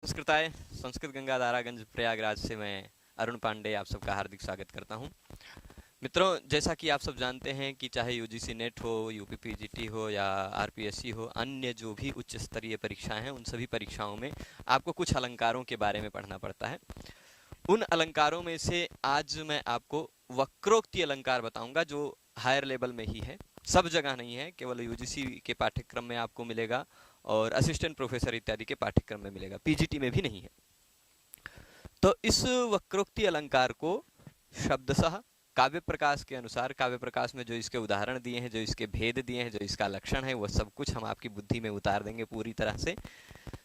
संस्कृताय संस्कृत गंगा दारागंज प्रयागराज से मैं अरुण पांडे आप सबका हार्दिक स्वागत करता हूं। मित्रों, जैसा कि आप सब जानते हैं कि चाहे यूजीसी नेट हो, यूपीपीजीटी हो या आरपीएससी हो, अन्य जो भी उच्च स्तरीय परीक्षाएं हैं उन सभी परीक्षाओं में आपको कुछ अलंकारों के बारे में पढ़ना पड़ता है। उन अलंकारों में से आज मैं आपको वक्रोक्ति अलंकार बताऊंगा जो हायर लेवल में ही है, सब जगह नहीं है, केवल यूजीसी के पाठ्यक्रम में आपको मिलेगा और असिस्टेंट प्रोफेसर इत्यादि के पाठ्यक्रम में मिलेगा, पीजीटी में भी नहीं है। तो इस वक्रोक्ति अलंकार को शब्दशः काव्य प्रकाश के अनुसार, काव्य प्रकाश में जो इसके उदाहरण दिए हैं, जो इसके भेद दिए हैं, जो इसका लक्षण है, वह सब कुछ हम आपकी बुद्धि में उतार देंगे पूरी तरह से।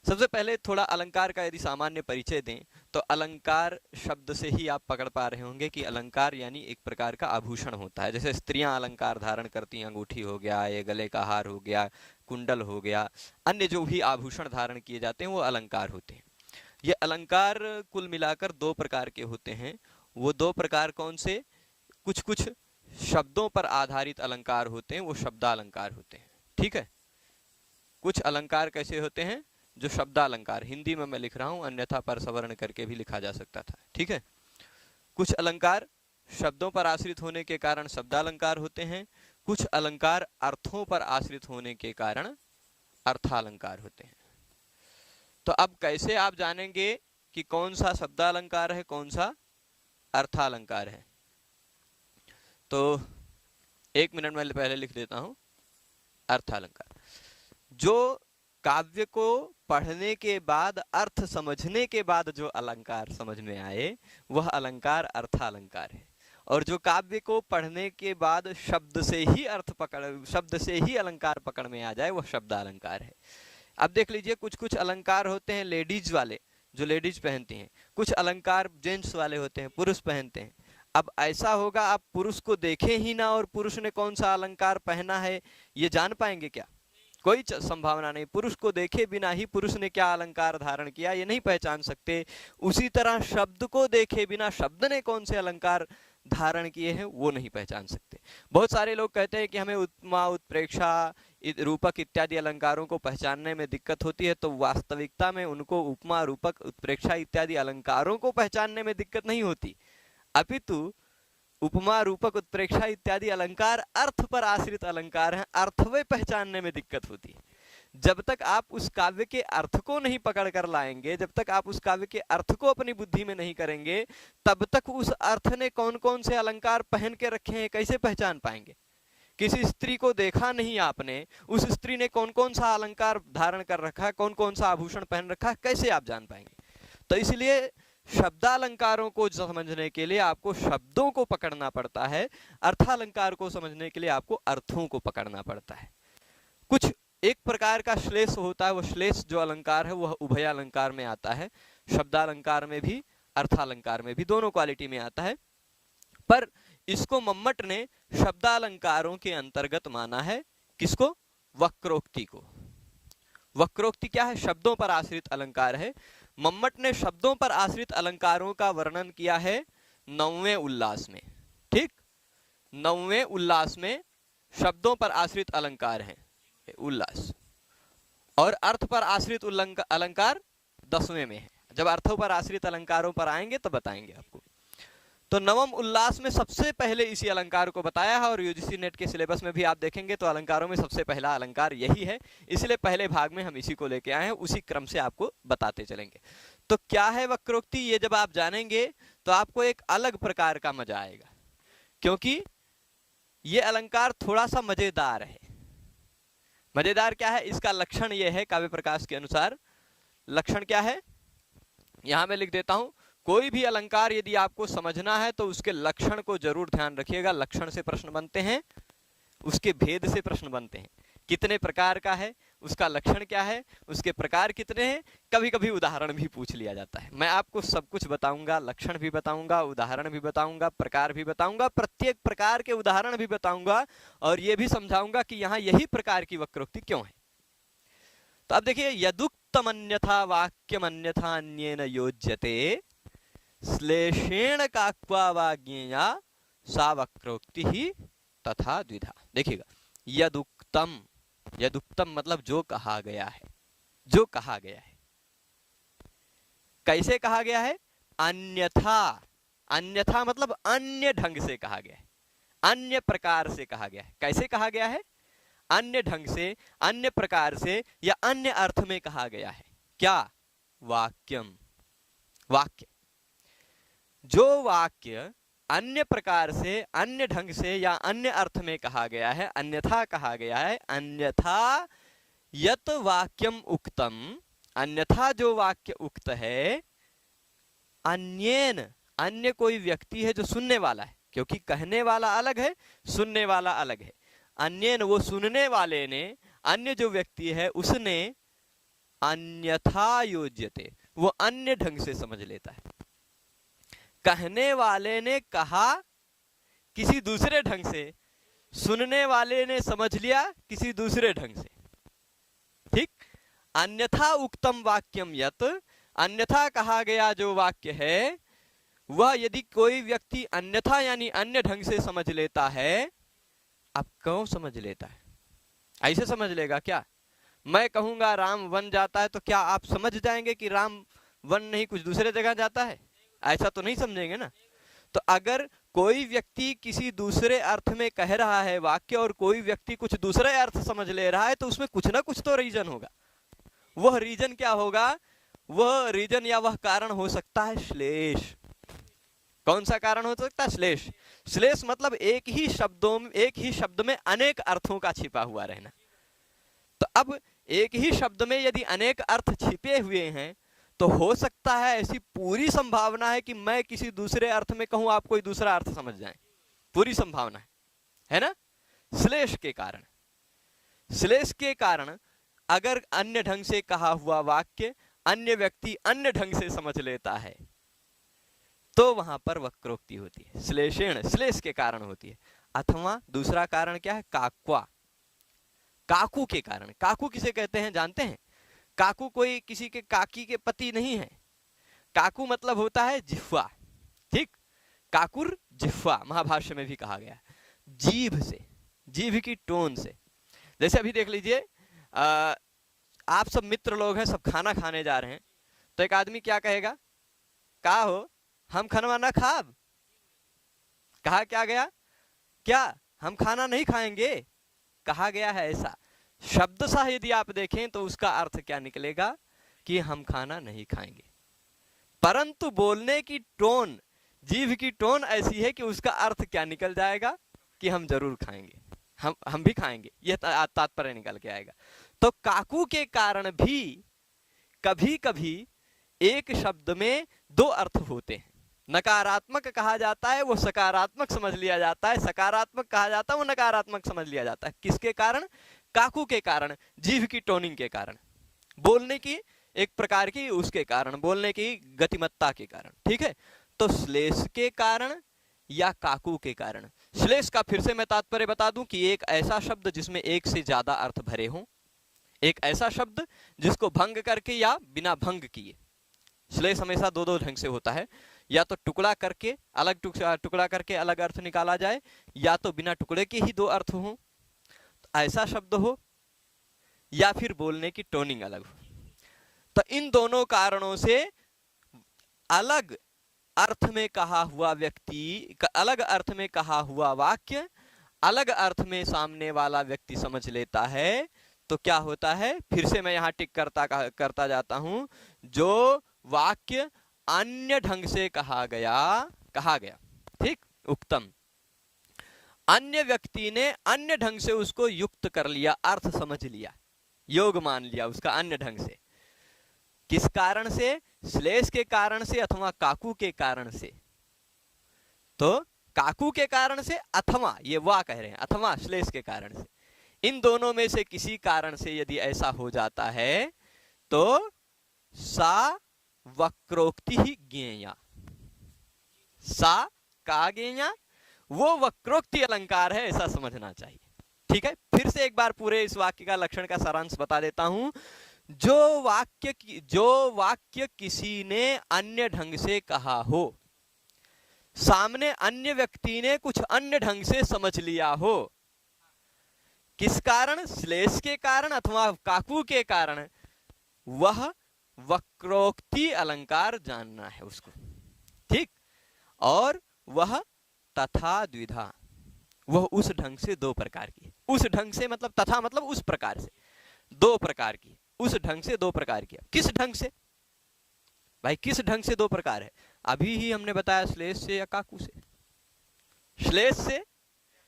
सबसे पहले थोड़ा अलंकार का यदि सामान्य परिचय दें तो अलंकार शब्द से ही आप पकड़ पा रहे होंगे कि अलंकार यानी एक प्रकार का आभूषण होता है। जैसे स्त्रियां अलंकार धारण करती हैं, अंगूठी हो गया, ये गले का हार हो गया, कुंडल हो गया, अन्य जो भी आभूषण धारण किए जाते हैं वो अलंकार होते हैं। ये अलंकार कुल मिलाकर दो प्रकार के होते हैं। वो दो प्रकार कौन से? कुछ कुछ शब्दों पर आधारित अलंकार होते हैं, वो शब्दालंकार होते हैं। ठीक है, कुछ अलंकार कैसे होते हैं? जो शब्दालंकार, हिंदी में मैं लिख रहा हूं, अन्यथा परसवर्ण करके भी लिखा जा सकता था। ठीक है, कुछ अलंकार शब्दों पर आश्रित होने के कारण शब्दालंकार होते हैं, कुछ अलंकार अर्थों पर आश्रित होने के कारण अर्थालंकार होते हैं। तो अब कैसे आप जानेंगे कि कौन सा शब्दालंकार है, कौन सा अर्थालंकार है? तो 1 मिनट में पहले लिख देता हूं। अर्थालंकार, जो काव्य को पढ़ने के बाद, अर्थ समझने के बाद जो अलंकार समझ में आए वह अलंकार अर्थालंकार है। और जो काव्य को पढ़ने के बाद शब्द से ही अर्थ पकड़, शब्द से ही अलंकार पकड़ में आ जाए, वह शब्दालंकार है। अब देख लीजिए, कुछ कुछ अलंकार होते हैं लेडीज वाले, जो लेडीज पहनती हैं, कुछ अलंकार जेंट्स वाले होते हैं, पुरुष पहनते हैं। अब ऐसा होगा, आप पुरुष को देखें ही ना और पुरुष ने कौन सा अलंकार पहना है ये जान पाएंगे क्या? कोई संभावना नहीं। पुरुष को देखे बिना ही पुरुष ने क्या अलंकार धारण किया ये नहीं पहचान सकते। उसी तरह शब्द को देखे बिना शब्द ने कौन से अलंकार धारण किए हैं वो नहीं पहचान सकते। बहुत सारे लोग कहते हैं कि हमें उपमा, उत्प्रेक्षा, रूपक इत्यादि अलंकारों को पहचानने में दिक्कत होती है, तो वास्तविकता में उनको उपमा, रूपक, उत्प्रेक्षा इत्यादि अलंकारों को पहचानने में दिक्कत नहीं होती, अपितु उपमा, रूपक, उत्प्रेक्षा इत्यादि अलंकार अर्थ पर आश्रित अलंकार हैं, अर्थ वे पहचानने में दिक्कत होती है। जब तक आप उस काव्य के अर्थ को नहीं पकड़ कर लाएंगे, जब तक आप उस काव्य के अर्थ को अपनी बुद्धि में नहीं करेंगे, तब तक उस अर्थ ने कौन कौन से अलंकार पहन के रखे हैं कैसे पहचान पाएंगे? किसी स्त्री को देखा नहीं आपने, उस स्त्री ने कौन कौन सा अलंकार धारण कर रखा है, कौन कौन सा आभूषण पहन रखा है, कैसे आप जान पाएंगे? तो इसलिए शब्दालंकारों को समझने के लिए आपको शब्दों को पकड़ना पड़ता है, अर्थालंकार को समझने के लिए आपको अर्थों को पकड़ना पड़ता है। कुछ एक प्रकार का श्लेष होता है, वो श्लेष जो अलंकार है वह उभय अलंकार में आता है, शब्दालंकार में भी अर्थालंकार में भी, दोनों क्वालिटी में आता है। पर इसको मम्मट ने शब्दालंकारों के अंतर्गत माना है। किसको? वक्रोक्ति को। वक्रोक्ति क्या है? शब्दों पर आश्रित अलंकार है। मम्मट ने शब्दों पर आश्रित अलंकारों का वर्णन किया है 9वें उल्लास में। ठीक, 9वें उल्लास में शब्दों पर आश्रित अलंकार हैं उल्लास, और अर्थ पर आश्रित अलंकार 10वें में है। जब अर्थों पर आश्रित अलंकारों पर आएंगे तो बताएंगे आपको। तो 9वें उल्लास में सबसे पहले इसी अलंकार को बताया है, और यूजीसी नेट के सिलेबस में भी आप देखेंगे तो अलंकारों में सबसे पहला अलंकार यही है, इसलिए पहले भाग में हम इसी को लेके आए हैं, उसी क्रम से आपको बताते चलेंगे। तो क्या है वक्रोक्ति, ये जब आप जानेंगे तो आपको एक अलग प्रकार का मजा आएगा, क्योंकि ये अलंकार थोड़ा सा मजेदार है। मजेदार क्या है? इसका लक्षण ये है काव्य प्रकाश के अनुसार। लक्षण क्या है यहां मैं लिख देता हूं। कोई भी अलंकार यदि आपको समझना है तो उसके लक्षण को जरूर ध्यान रखिएगा। लक्षण से प्रश्न बनते हैं, उसके भेद से प्रश्न बनते हैं। कितने प्रकार का है, उसका लक्षण क्या है, उसके प्रकार कितने हैं, कभी कभी उदाहरण भी पूछ लिया जाता है। मैं आपको सब कुछ बताऊंगा, लक्षण भी बताऊंगा, उदाहरण भी बताऊंगा, प्रकार भी बताऊंगा, प्रत्येक प्रकार के उदाहरण भी बताऊंगा, और यह भी समझाऊंगा कि यहां यही प्रकार की वक्रोक्ति क्यों है। तो अब देखिए, यदुक्तमन्यथा वाक्यमन्यथा अन्येन योज्यते श्लेषेण काक्वा वाज्ञेया सा वक्रोक्ति ही तथा द्विधा। देखिएगा, यदुक्तम, यदुक्तम मतलब जो कहा गया है, जो कहा गया है। कैसे कहा गया है? अन्यथा। अन्यथा मतलब अन्य ढंग से कहा गया है, अन्य प्रकार से कहा गया है। कैसे कहा गया है? अन्य ढंग से, अन्य प्रकार से या अन्य अर्थ में कहा गया है। क्या? वाक्यम, वाक्य। जो वाक्य अन्य प्रकार से, अन्य ढंग से या अन्य अर्थ में कहा गया है, अन्यथा कहा गया है, अन्यथा यत वाक्यम उक्तम, अन्यथा जो वाक्य उक्त है, अन्येन, अन्य कोई व्यक्ति है जो सुनने वाला है, क्योंकि कहने वाला अलग है, सुनने वाला अलग है। अन्येन वो सुनने वाले ने, अन्य जो व्यक्ति है उसने, अन्यथा योज्यते, वो अन्य ढंग से समझ लेता है। कहने वाले ने कहा किसी दूसरे ढंग से, सुनने वाले ने समझ लिया किसी दूसरे ढंग से। ठीक? अन्यथा उक्तम वाक्यम यत, अन्यथा कहा गया जो वाक्य है वह यदि कोई व्यक्ति अन्यथा यानी अन्य ढंग से समझ लेता है, अब क्यों समझ लेता है? ऐसे समझ लेगा क्या? मैं कहूंगा राम वन जाता है तो क्या आप समझ जाएंगे कि राम वन नहीं कुछ दूसरे जगह जाता है? ऐसा तो नहीं समझेंगे ना। तो अगर कोई व्यक्ति किसी दूसरे अर्थ में कह रहा है वाक्य और कोई व्यक्ति कुछ दूसरे अर्थ समझ ले रहा है, तो उसमें कुछ ना कुछ तो रीजन होगा। वह रीजन क्या होगा? वह रीजन या वह कारण हो सकता है श्लेष। कौन सा कारण हो सकता है? श्लेष। श्लेष मतलब एक ही शब्दों में, एक ही शब्द में अनेक अर्थों का छिपा हुआ रहना। तो अब एक ही शब्द में यदि अनेक अर्थ छिपे हुए हैं तो हो सकता है, ऐसी पूरी संभावना है कि मैं किसी दूसरे अर्थ में कहूं, आप कोई दूसरा अर्थ समझ जाएं, पूरी संभावना है ना? श्लेष के कारण, श्लेष के कारण अगर अन्य ढंग से कहा हुआ वाक्य अन्य व्यक्ति अन्य ढंग से समझ लेता है तो वहां पर वक्रोक्ति होती है, श्लेषेण, श्लेष के कारण होती है। अथवा दूसरा कारण क्या है? काक्वा, काकू के कारण। काकू किसे कहते हैं जानते हैं? काकू कोई किसी के काकी के पति नहीं है। काकू मतलब होता है जिह्वा। ठीक? काकुर जिह्वा, महाभाष्य में भी कहा गया है, जीभ से, जीभ की टोन से। जैसे अभी देख लीजिए, आप सब मित्र लोग हैं, सब खाना खाने जा रहे हैं, तो एक आदमी क्या कहेगा? का हो हम खनवा ना खाब। कहा क्या गया? क्या हम खाना नहीं खाएंगे? कहा गया है ऐसा। शब्द सा यदि आप देखें तो उसका अर्थ क्या निकलेगा कि हम खाना नहीं खाएंगे, परंतु बोलने की टोन, जीभ की टोन ऐसी है कि उसका अर्थ क्या निकल जाएगा कि हम जरूर खाएंगे, हम भी खाएंगे, यह तात्पर्य निकल के आएगा। तो काकू के कारण भी कभी कभी एक शब्द में दो अर्थ होते हैं। नकारात्मक कहा जाता है वो सकारात्मक समझ लिया जाता है, सकारात्मक कहा जाता है वो नकारात्मक समझ लिया जाता है। किसके कारण? काकू के कारण, जीभ की टोनिंग के कारण, बोलने की एक प्रकार की उसके कारण, बोलने की गतिमत्ता के कारण। ठीक है? तो श्लेष के कारण या काकू के कारण। श्लेष का फिर से मैं तात्पर्य बता दूं कि एक ऐसा शब्द जिसमें एक से ज्यादा अर्थ भरे हों, एक ऐसा शब्द जिसको भंग करके या बिना भंग किए। श्लेष हमेशा दो दो ढंग से होता है, या तो टुकड़ा करके अलग टुकड़ा करके अलग अर्थ निकाला जाए, या तो बिना टुकड़े के ही दो अर्थ हो, तो ऐसा शब्द हो, या फिर बोलने की टोनिंग अलग हो। तो इन दोनों कारणों से अलग अर्थ में कहा हुआ व्यक्ति, अलग अर्थ में कहा हुआ वाक्य अलग अर्थ में सामने वाला व्यक्ति समझ लेता है, तो क्या होता है? फिर से मैं यहां टिक करता जाता हूं, जो वाक्य अन्य ढंग से कहा गया, ठीक, उक्तम, अन्य व्यक्ति ने अन्य ढंग से उसको युक्त कर लिया, अर्थ समझ लिया, योग मान लिया उसका अन्य ढंग से। किस कारण से? श्लेष के कारण से अथवा काकू के कारण से। तो काकू के कारण से अथवा, ये वाह कह रहे हैं, अथवा श्लेष के कारण से, इन दोनों में से किसी कारण से यदि ऐसा हो जाता है तो सा वक्रोक्ति ही ज्ञेया। सा का ज्ञेया, वो वक्रोक्ति अलंकार है, ऐसा समझना चाहिए। ठीक है? फिर से एक बार पूरे इस वाक्य का लक्षण का सारांश बता देता हूं। जो वाक्य किसी ने अन्य ढंग से कहा हो, सामने अन्य व्यक्ति ने कुछ अन्य ढंग से समझ लिया हो, किस कारण? श्लेष के कारण अथवा काकू के कारण, वह वक्रोक्ति अलंकार जानना है उसको, ठीक। और वह तथा द्विधा, वह उस ढंग से दो प्रकार की है। उस ढंग से मतलब तथा मतलब उस प्रकार से, दो प्रकार की, उस ढंग से दो प्रकार की। किस ढंग से भाई, किस ढंग से दो प्रकार है? अभी ही हमने बताया, श्लेष से या काकू से, श्लेष से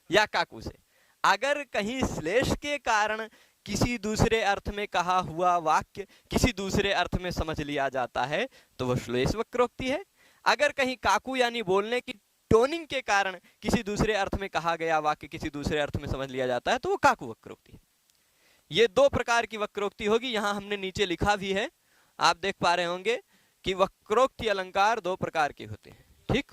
या काकू से। अगर कहीं श्लेष के कारण किसी दूसरे अर्थ में कहा हुआ वाक्य किसी दूसरे अर्थ में समझ लिया जाता है तो वह श्लेष वक्रोक्ति है। अगर कहीं काकू यानी बोलने की टोनिंग के कारण किसी दूसरे अर्थ में कहा गया वाक्य किसी दूसरे अर्थ में समझ लिया जाता है तो वो काकू वक्रोक्ति है। ये दो प्रकार की वक्रोक्ति होगी। यहां हमने नीचे लिखा भी है, आप देख पा रहे होंगे कि वक्रोक्ति अलंकार दो प्रकार के होते हैं, ठीक।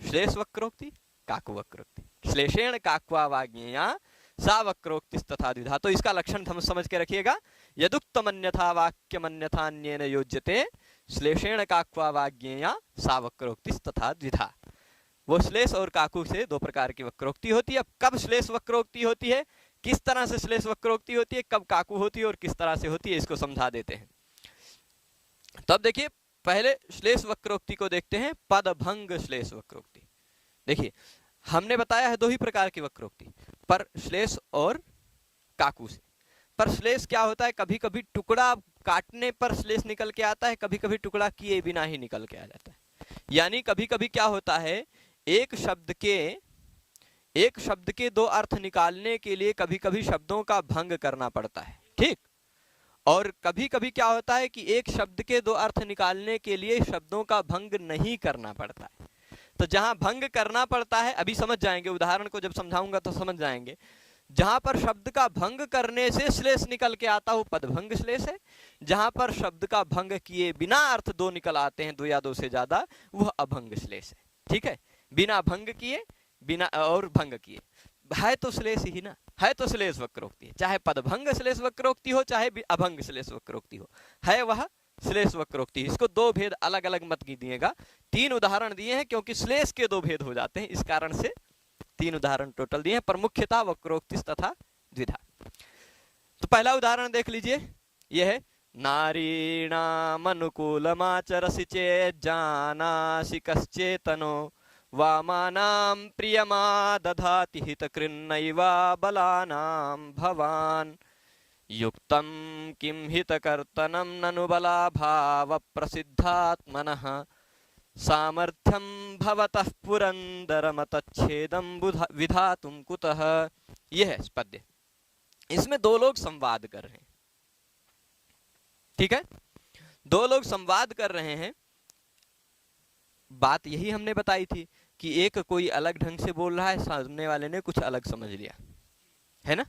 श्लेष वक्रोक्ति, काकू वक्रोक्ति। श्लेषेण काक्वावाज्ञेया सा वक्रोक्ति तथा द्विधा। तो इसका लक्षण हम समझ के रखिएगा, यदुक्तमन्यथा वाक्यमन्यथान्येन योज्यते श्लेषेण काक्वावाज्ञेया सा वक्रोक्ति तथा द्विधा। वो श्लेष और काकू से दो प्रकार की वक्रोक्ति होती है। अब कब श्लेष वक्रोक्ति होती है, किस तरह से श्लेष वक्रोक्ति होती है, कब काकू होती है और किस तरह से होती है, इसको समझा देते हैं। तब देखिए, पहले श्लेष वक्रोक्ति को देखते हैं, पदभंग श्लेष वक्रोक्ति। देखिए, हमने बताया है दो ही प्रकार की वक्रोक्ति, पर श्लेष और काकू से। पर श्लेष क्या होता है, कभी कभी टुकड़ा काटने पर श्लेष निकल के आता है, कभी कभी टुकड़ा किए बिना ही निकल के आ जाता है। यानी कभी कभी क्या होता है, एक शब्द के दो अर्थ निकालने के लिए कभी कभी शब्दों का भंग करना पड़ता है, ठीक। और कभी कभी क्या होता है कि एक शब्द के दो अर्थ निकालने के लिए शब्दों का भंग नहीं करना पड़ता है। तो जहां भंग करना पड़ता है, अभी समझ जाएंगे, उदाहरण को जब समझाऊंगा तो समझ जाएंगे। जहां पर शब्द का भंग करने से श्लेष निकल के आता हो पदभंग श्लेष है। जहां पर शब्द का भंग किए बिना अर्थ दो निकल आते हैं, दो या दो से ज्यादा, वह अभंग श्लेष है, ठीक है। बिना भंग किए, बिना और भंग किए, है तो श्लेष ही ना, है तो श्लेष वक्रोक्ति है। चाहे पदभंग श्लेष वक्रोक्ति हो चाहे अभंग श्लेष वक्रोक्ति हो, है वह श्लेष वक्रोक्ति। इसको दो भेद अलग अलग मत कीजिएगा। तीन उदाहरण दिए हैं क्योंकि श्लेष के दो भेद हो जाते हैं, इस कारण से तीन उदाहरण टोटल दिए हैं, पर मुख्यतः वक्रोक्ति तथा द्विधा। तो पहला उदाहरण देख लीजिए, यह है, नारीणामनुकूलमाचरसि चेत् जानासि कश्चेतनो वामानां प्रियमादधाति हितकृन्नैवा बलानां भवान् युक्तं किं हितकर्तनं ननु बलाभाव प्रसिद्धात्मनः सामर्थ्यं भवतः पुरंदरमतच्छेदं विधातुं कुतः। यह है पद्य। इसमें दो लोग संवाद कर रहे हैं, ठीक है। दो लोग संवाद कर रहे हैं। बात यही हमने बताई थी कि एक कोई अलग ढंग से बोल रहा है, सामने वाले ने कुछ अलग समझ लिया, है ना।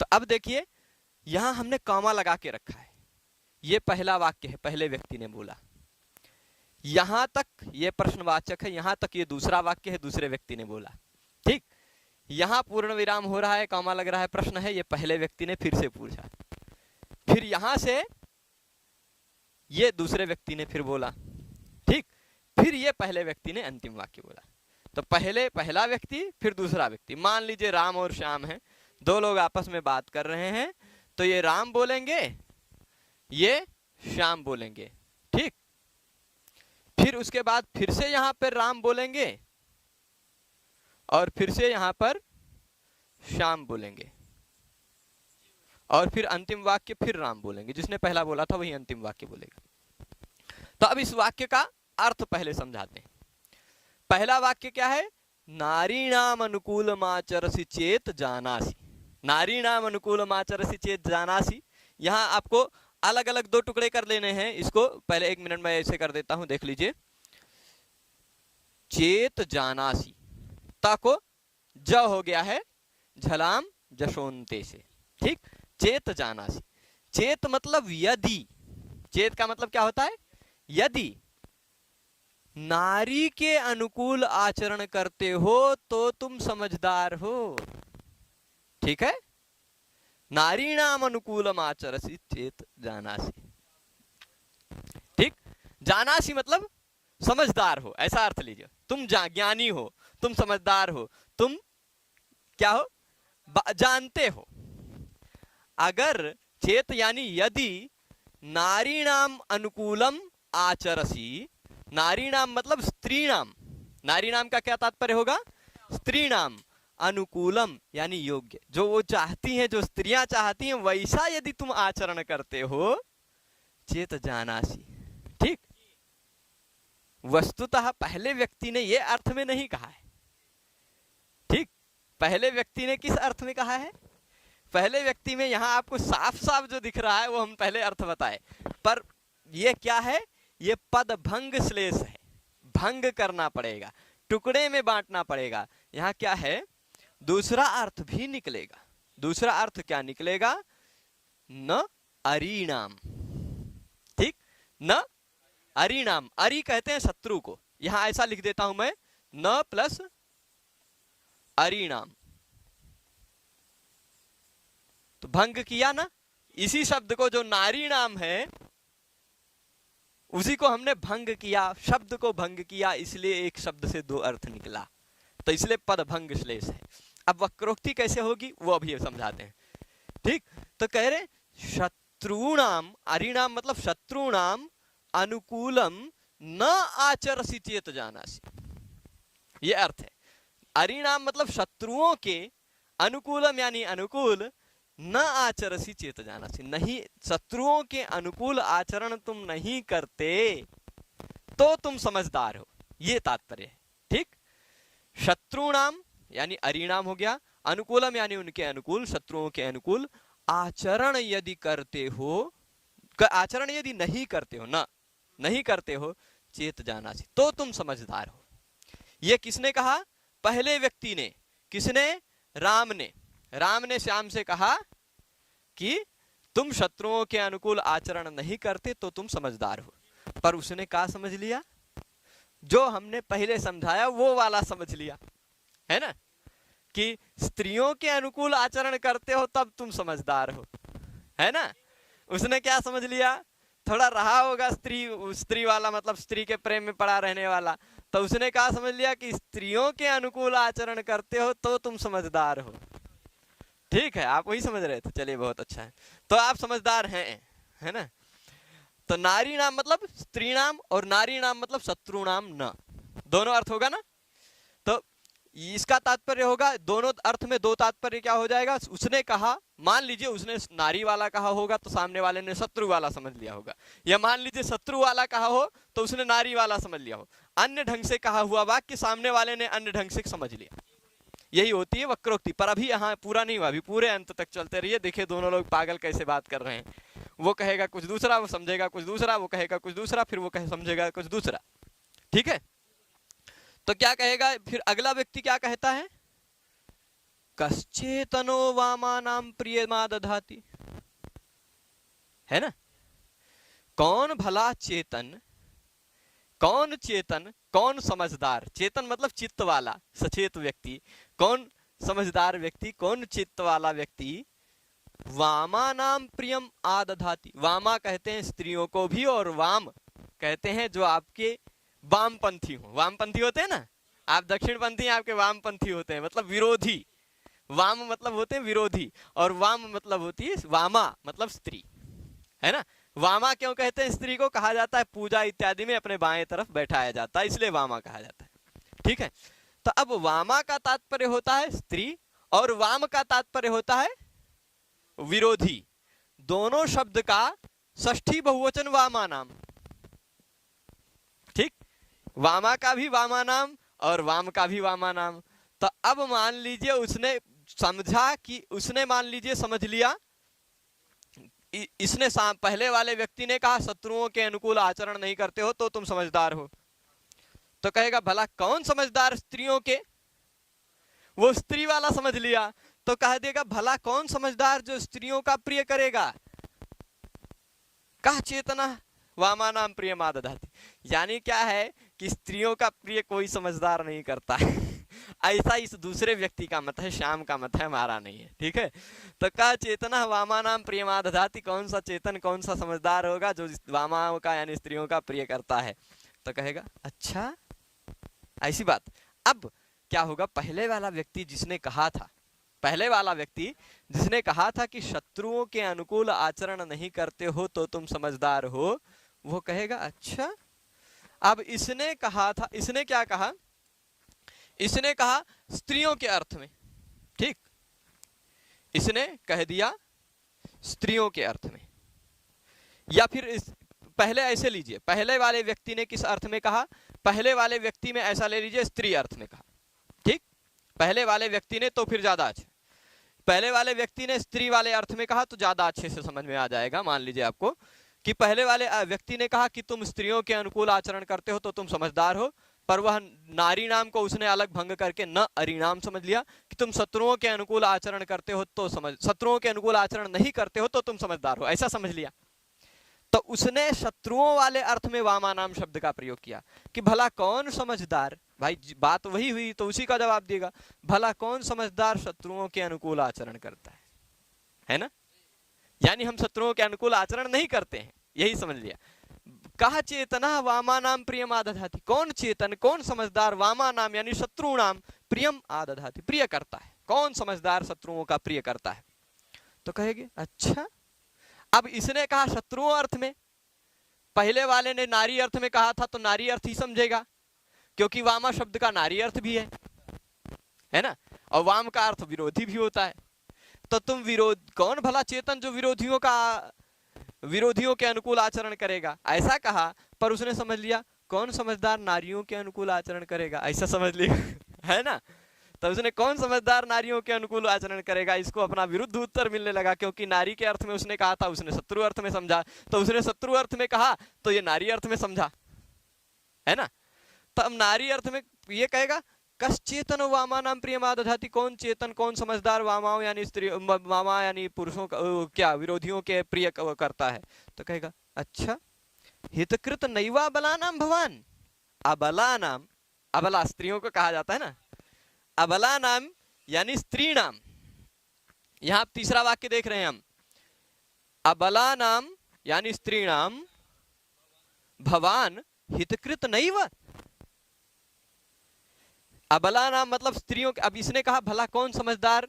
तो अब देखिए, यहां हमने कॉमा लगा के रखा है। ये पहला वाक्य है, पहले व्यक्ति ने बोला। यहां तक ये प्रश्नवाचक है, यहां तक ये दूसरा वाक्य है, दूसरे व्यक्ति ने बोला, ठीक। यहां पूर्ण विराम हो रहा है, कॉमा लग रहा है, प्रश्न है, ये पहले व्यक्ति ने फिर से पूछा। फिर यहां से ये दूसरे व्यक्ति ने फिर बोला, ठीक। फिर ये पहले व्यक्ति ने अंतिम वाक्य बोला। तो पहले पहला व्यक्ति, फिर दूसरा व्यक्ति। मान लीजिए राम और श्याम हैं, दो लोग आपस में बात कर रहे हैं, तो ये राम बोलेंगे, ये श्याम बोलेंगे, ठीक। फिर उसके बाद फिर से यहां पर राम बोलेंगे और फिर से यहां पर श्याम बोलेंगे, और फिर अंतिम वाक्य फिर राम बोलेंगे। जिसने पहला बोला था वही अंतिम वाक्य बोलेगा। तो अब इस वाक्य का अर्थ पहले समझाते हैं। पहला वाक्य क्या है, नारीणाम अनुकूलमाचरसि चेत जानासि। नारीणाम अनुकूलमाचरसि चेत जानासि, यहां आपको अलग अलग दो टुकड़े कर लेने हैं। इसको पहले 1 मिनट में ऐसे कर देता हूं, देख लीजिए। चेत जानासि, ता को ज हो गया है झलाम जशोंते से, ठीक। चेत जानासि, चेत मतलब यदि, चेत का मतलब क्या होता है, यदि नारी के अनुकूल आचरण करते हो तो तुम समझदार हो, ठीक है। नारीणाम अनुकूलम आचरसि चेत जानासि, ठीक। जानासि मतलब समझदार हो, ऐसा अर्थ लीजिए। तुम ज्ञानी हो, तुम समझदार हो, तुम क्या हो, जानते हो। अगर चेत यानी यदि नारीणाम अनुकूलम आचरसी, नारीणाम मतलब स्त्री नाम, नारी नाम का क्या तात्पर्य होगा, स्त्री नाम, अनुकूलम यानी योग्य, जो वो चाहती हैं, जो स्त्रियां चाहती हैं वैसा यदि तुम आचरण करते हो, चेत जानासी। ठीक, वस्तुतः पहले व्यक्ति ने ये अर्थ में नहीं कहा है। ठीक, पहले व्यक्ति ने किस अर्थ में कहा है, पहले व्यक्ति में यहां आपको साफ साफ जो दिख रहा है वो हम पहले अर्थ बताए, पर ये क्या है, ये पद भंग श्लेष है, भंग करना पड़ेगा, टुकड़े में बांटना पड़ेगा। यहां क्या है, दूसरा अर्थ भी निकलेगा। दूसरा अर्थ क्या निकलेगा, न अरीणाम। ठीक, न अरीणाम, अरी कहते हैं शत्रु को, यहां ऐसा लिख देता हूं मैं, न प्लस अरीणाम, तो भंग किया ना, इसी शब्द को जो नारी नाम है उसी को हमने भंग किया, शब्द को भंग किया, इसलिए एक शब्द से दो अर्थ निकला, तो इसलिए पद भंग श्लेष है। अब वक्रोक्ति कैसे होगी वो अभी समझाते हैं। ठीक, तो कह रहे शत्रुणाम, अरिणाम मतलब शत्रुणाम, अनुकूलम न आचरसी चेत जानासी, ये अर्थ है। अरिणाम मतलब शत्रुओं के, अनुकूलम यानी अनुकूल, न आचरसी चेत जानासी, नहीं, शत्रुओं के अनुकूल आचरण तुम नहीं करते तो तुम समझदार हो, ये तात्पर्य है। ठीक, शत्रुणाम यानी अरिणाम हो गया, अनुकूलम यानी उनके अनुकूल, शत्रुओं के अनुकूल आचरण यदि करते हो, आचरण यदि नहीं करते हो, ना नहीं करते हो, चेत जानासी तो तुम समझदार हो। ये किसने कहा, पहले व्यक्ति ने, किसने, राम ने, राम ने श्याम से कहा कि तुम शत्रुओं के अनुकूल आचरण नहीं करते तो तुम समझदार हो, पर उसने क्या समझ लिया, जो हमने पहले समझाया वो वाला समझ लिया, है ना, कि स्त्रियों के अनुकूल आचरण करते हो तब तुम समझदार हो, है ना। उसने क्या समझ लिया, थोड़ा रहा होगा स्त्री वाला, मतलब स्त्री के प्रेम में पड़ा रहने वाला, तो उसने क्या समझ लिया कि स्त्रियों के अनुकूल आचरण करते हो तो तुम समझदार हो। ठीक है, आप वही समझ रहे थे, चलिए बहुत अच्छा है, तो आप समझदार हैं, है ना। तो नारी नाम मतलब स्त्री नाम और नारी नाम मतलब शत्रु नाम, न दोनों अर्थ होगा ना। तो इसका तात्पर्य होगा, दोनों अर्थ में दो तात्पर्य क्या हो जाएगा, उसने कहा, मान लीजिए उसने नारी वाला कहा होगा तो सामने वाले ने शत्रु वाला समझ लिया होगा, या मान लीजिए शत्रु वाला कहा हो तो उसने नारी वाला समझ लिया हो, अन्य ढंग से कहा हुआ वाक्य सामने वाले ने अन्य ढंग से समझ लिया, यही होती है वक्रोक्ति। पर अभी यहाँ पूरा नहीं हुआ, अभी पूरे अंत तक चलते रहिए, देखिए दोनों लोग पागल कैसे बात कर रहे हैं, वो कहेगा कुछ दूसरा, वो समझेगा कुछ दूसरा, वो कहेगा कुछ दूसरा, फिर वो समझेगा कुछ दूसरा। ठीक है, तो क्या कहेगा फिर अगला व्यक्ति, क्या कहता है, कश्चेतनो वामानाम प्रियमा दधाति, है ना, कौन भला चेतन, कौन चेतन, कौन समझदार, चेतन मतलब चित्त वाला, सचेत व्यक्ति, कौन समझदार व्यक्ति, कौन चित्त वाला व्यक्ति, वामा नाम प्रियम आदधाति, वामा कहते हैं स्त्रियों को भी, और वाम कहते हैं जो आपके वामपंथी हो, वामपंथी होते हैं ना, आप दक्षिणपंथी, आपके वामपंथी होते हैं, मतलब विरोधी, वाम मतलब होते हैं विरोधी, और वाम मतलब होती है वामा मतलब स्त्री, है ना। वामा क्यों कहते हैं स्त्री को, कहा जाता है पूजा इत्यादि में अपने बाएं तरफ बैठाया जाता है, इसलिए वामा कहा जाता है। ठीक है, तो अब वामा का तात्पर्य होता है स्त्री और वाम का तात्पर्य होता है विरोधी, दोनों शब्द का षष्ठी बहुवचन वामा नाम। ठीक, वामा का भी वामा नाम और वाम का भी वामा नाम। तो अब मान लीजिए उसने समझा कि, उसने मान लीजिए समझ लिया, इसने पहले वाले व्यक्ति ने कहा शत्रुओं के अनुकूल आचरण नहीं करते हो तो तुम समझदार हो, तो कहेगा भला कौन समझदार स्त्रियों के, वो स्त्री वाला समझ लिया, तो कह देगा भला कौन समझदार जो स्त्रियों का प्रिय करेगा, कह चेतना वामा नाम प्रिय मादधाति, यानी क्या है कि स्त्रियों का प्रिय कोई समझदार नहीं करता है ऐसा इस दूसरे व्यक्ति का मत है, श्याम का मत है, हमारा नहीं है। ठीक है, तो का चेतना वामा नाम प्रियमा दधाति, कौन सा चेतन, कौन सा समझदार होगा जो वामाओं का यानी स्त्रियों का प्रिय करता है, तो कहेगा अच्छा ऐसी बात। अब क्या होगा, पहले वाला व्यक्ति जिसने कहा था पहले वाला व्यक्ति जिसने कहा था कि शत्रुओं के अनुकूल आचरण नहीं करते हो तो तुम समझदार हो, वो कहेगा अच्छा। अब इसने कहा था, इसने क्या कहा, इसने कहा स्त्रियों के अर्थ में, ठीक, इसने कह दिया स्त्रियों के अर्थ में। या फिर पहले ऐसे लीजिए, पहले वाले व्यक्ति ने किस अर्थ में कहा, पहले वाले व्यक्ति में ऐसा ले लीजिए स्त्री अर्थ में कहा, ठीक, पहले वाले व्यक्ति ने, तो फिर ज्यादा अच्छा, पहले वाले व्यक्ति ने स्त्री वाले अर्थ में कहा तो ज्यादा अच्छे से समझ में आ जाएगा। मान लीजिए आपको कि पहले वाले व्यक्ति ने कहा कि तुम स्त्रियों के अनुकूल आचरण करते हो तो तुम समझदार हो, पर वह नारी नाम को उसने अलग भंग करके न अरिनाम समझ लिया कि तुम शत्रुओं के अनुकूल आचरण करते हो तो शत्रुओं के अनुकूल आचरण नहीं करते हो तो तुम समझदार हो, ऐसा समझ लिया। तो उसने शत्रुओं वाले अर्थ में वामा नाम शब्द का प्रयोग किया कि भला कौन समझदार, भाई बात वही हुई तो उसी का जवाब देगा, भला कौन समझदार शत्रुओं के अनुकूल आचरण करता है ना, यानी हम शत्रुओं के अनुकूल आचरण नहीं करते हैं, यही समझ लिया। कहा चेतना वामा नाम प्रियम आदधाति, कौन चेतन कौन समझदार वामा नाम यानी शत्रु नाम प्रियम आदधाति, प्रिय करता है, कौन समझदार शत्रुओं का प्रिय करता है। तो कहेंगे अच्छा। अब इसने कहा शत्रुओं अर्थ में, पहले वाले ने नारी अर्थ में कहा था तो नारी अर्थ ही समझेगा क्योंकि वामा शब्द का नारी अर्थ भी है ना, और वाम का अर्थ विरोधी भी होता है। तो तुम विरोध, कौन भला चेतन जो विरोधियों के अनुकूल आचरण करेगा, ऐसा कहा, पर उसने समझ लिया कौन समझदार नारियों के अनुकूल आचरण करेगा, ऐसा समझ लिया है ना। तो उसने कौन समझदार नारियों के अनुकूल आचरण करेगा, इसको अपना विरुद्ध उत्तर मिलने लगा, क्योंकि नारी के अर्थ में उसने कहा था, उसने शत्रु अर्थ में समझा, तो उसने शत्रु अर्थ में कहा तो ये नारी अर्थ में समझा, है ना। तो अब नारी अर्थ में ये कहेगा कस चेतन वामा नाम प्रियम आदधाति, कौन चेतन कौन समझदार वामाओं यानी स्त्री, वामा यानी पुरुषों का क्या विरोधियों के प्रिय करता है। तो कहेगा अच्छा, हितकृत नैवा अबला नाम भवान, अबला नाम, अबला स्त्रियों को कहा जाता है ना, अबला नाम यानी स्त्री नाम। यहां तीसरा वाक्य देख रहे हैं हम, अबला नाम यानी स्त्री नाम भवान हितकृत नैव, अबला नाम मतलब स्त्रियों के। अब इसने कहा भला कौन समझदार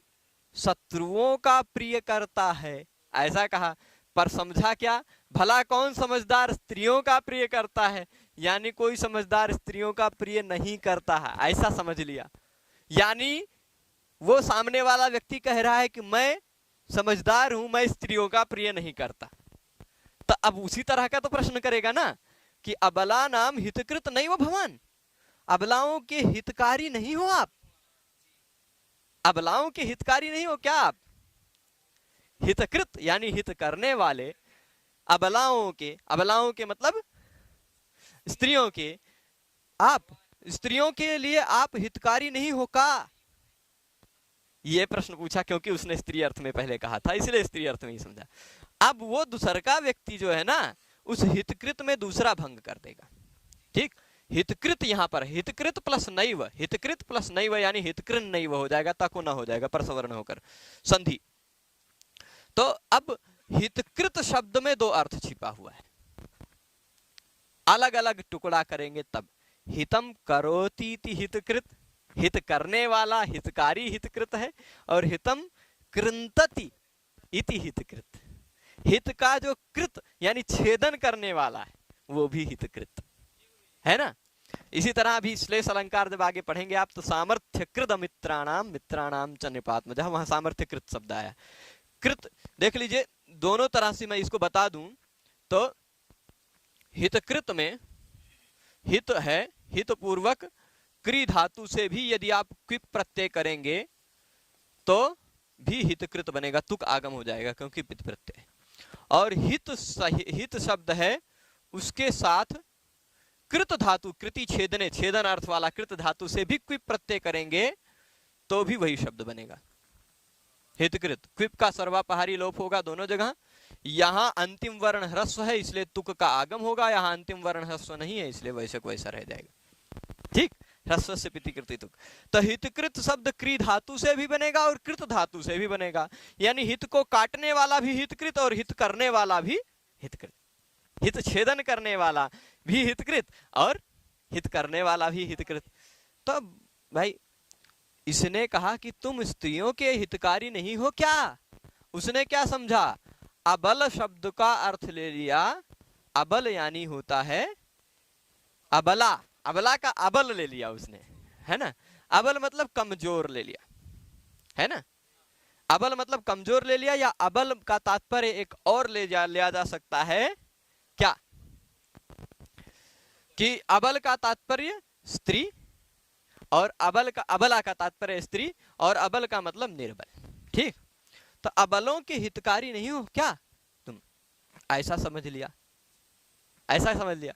शत्रुओं का प्रिय करता है, ऐसा कहा, पर समझा क्या, भला कौन समझदार स्त्रियों का प्रिय करता है, यानी कोई समझदार स्त्रियों का प्रिय नहीं करता है, ऐसा समझ लिया। यानी वो सामने वाला व्यक्ति कह रहा है कि मैं समझदार हूं, मैं स्त्रियों का प्रिय नहीं करता। तो अब उसी तरह का तो प्रश्न करेगा ना कि अबला नाम हितकृत नहीं वो भवान, अबलाओं के हितकारी नहीं हो आप, अबलाओं के हितकारी नहीं हो क्या आप, हितकृत यानी हित करने वाले, अबलाओं के मतलब स्त्रियों के, आप स्त्रियों के लिए आप हितकारी नहीं हो का, यह प्रश्न पूछा क्योंकि उसने स्त्री अर्थ में पहले कहा था, इसलिए स्त्री अर्थ में ही समझा। अब वो दूसरा व्यक्ति जो है ना, उस हितकृत में दूसरा भंग कर देगा, ठीक। हितकृत यहां पर हितकृत प्लस नैव, हितकृत प्लस नैव यानी हितकृन नैव हो जाएगा, तको न हो जाएगा परसवर्ण होकर संधि। तो अब हितकृत शब्द में दो अर्थ छिपा हुआ है, अलग अलग टुकड़ा करेंगे तब। हितम करोति हितकृत, हित करने वाला हितकारी हितकृत है, और हितम कृंतति इति हितकृत, हित का जो कृत यानी छेदन करने वाला है वो भी हितकृत है ना। इसी तरह अभी श्लेष अलंकार जब आगे पढ़ेंगे आप, तो सामर्थ्य कृत मित्राणाम, मित्राणाम च निपात्मजः, वहां सामर्थ्य कृत शब्द आया। कृत देख लीजिए, दोनों तरह से मैं इसको बता दूं तो हितकृत में हित है, हित पूर्वक क्री धातु से भी यदि आप क्विप प्रत्यय करेंगे तो भी हितकृत बनेगा, तुक आगम हो जाएगा क्योंकि पित प्रत्यय। और हित शब्द है, उसके साथ कृत धातु, कृति छेदने, छेदन अर्थ वाला कृत धातु से भी क्विप प्रत्यय करेंगे तो भी वही शब्द बनेगा हितकृत। क्विप का सर्वापहारी लोप होगा दोनों जगह, यहां अंतिम वर्ण ह्रस्व है इसलिए तुक का आगम होगा, यहां अंतिम वर्ण ह्रस्व नहीं है इसलिए वैसे को वैसा रह जाएगा, ठीक। ह्रस्व से पितिकृति तुक। तो हितकृत शब्द क्री धातु से भी बनेगा और कृत धातु से भी बनेगा, यानी हित को काटने वाला भी हितकृत और हित करने वाला भी हितकृत, हित छेदन करने वाला भी हितकृत और हित करने वाला भी हितकृत। तो भाई इसने कहा कि तुम स्त्रियों के हितकारी नहीं हो क्या। उसने क्या समझा, अबल शब्द का अर्थ ले लिया। अबल यानी होता है अबला, अबला का अबल ले लिया उसने, है ना। अबल मतलब कमजोर ले लिया, है ना। अबल मतलब कमजोर ले लिया, या अबल का तात्पर्य एक और लिया जा सकता है क्या, कि अबल का तात्पर्य स्त्री, और अबला का तात्पर्य स्त्री, और अबल का मतलब निर्बल। ठीक, तो अबलों के हितकारी नहीं हो क्या तुम, ऐसा समझ लिया, ऐसा समझ लिया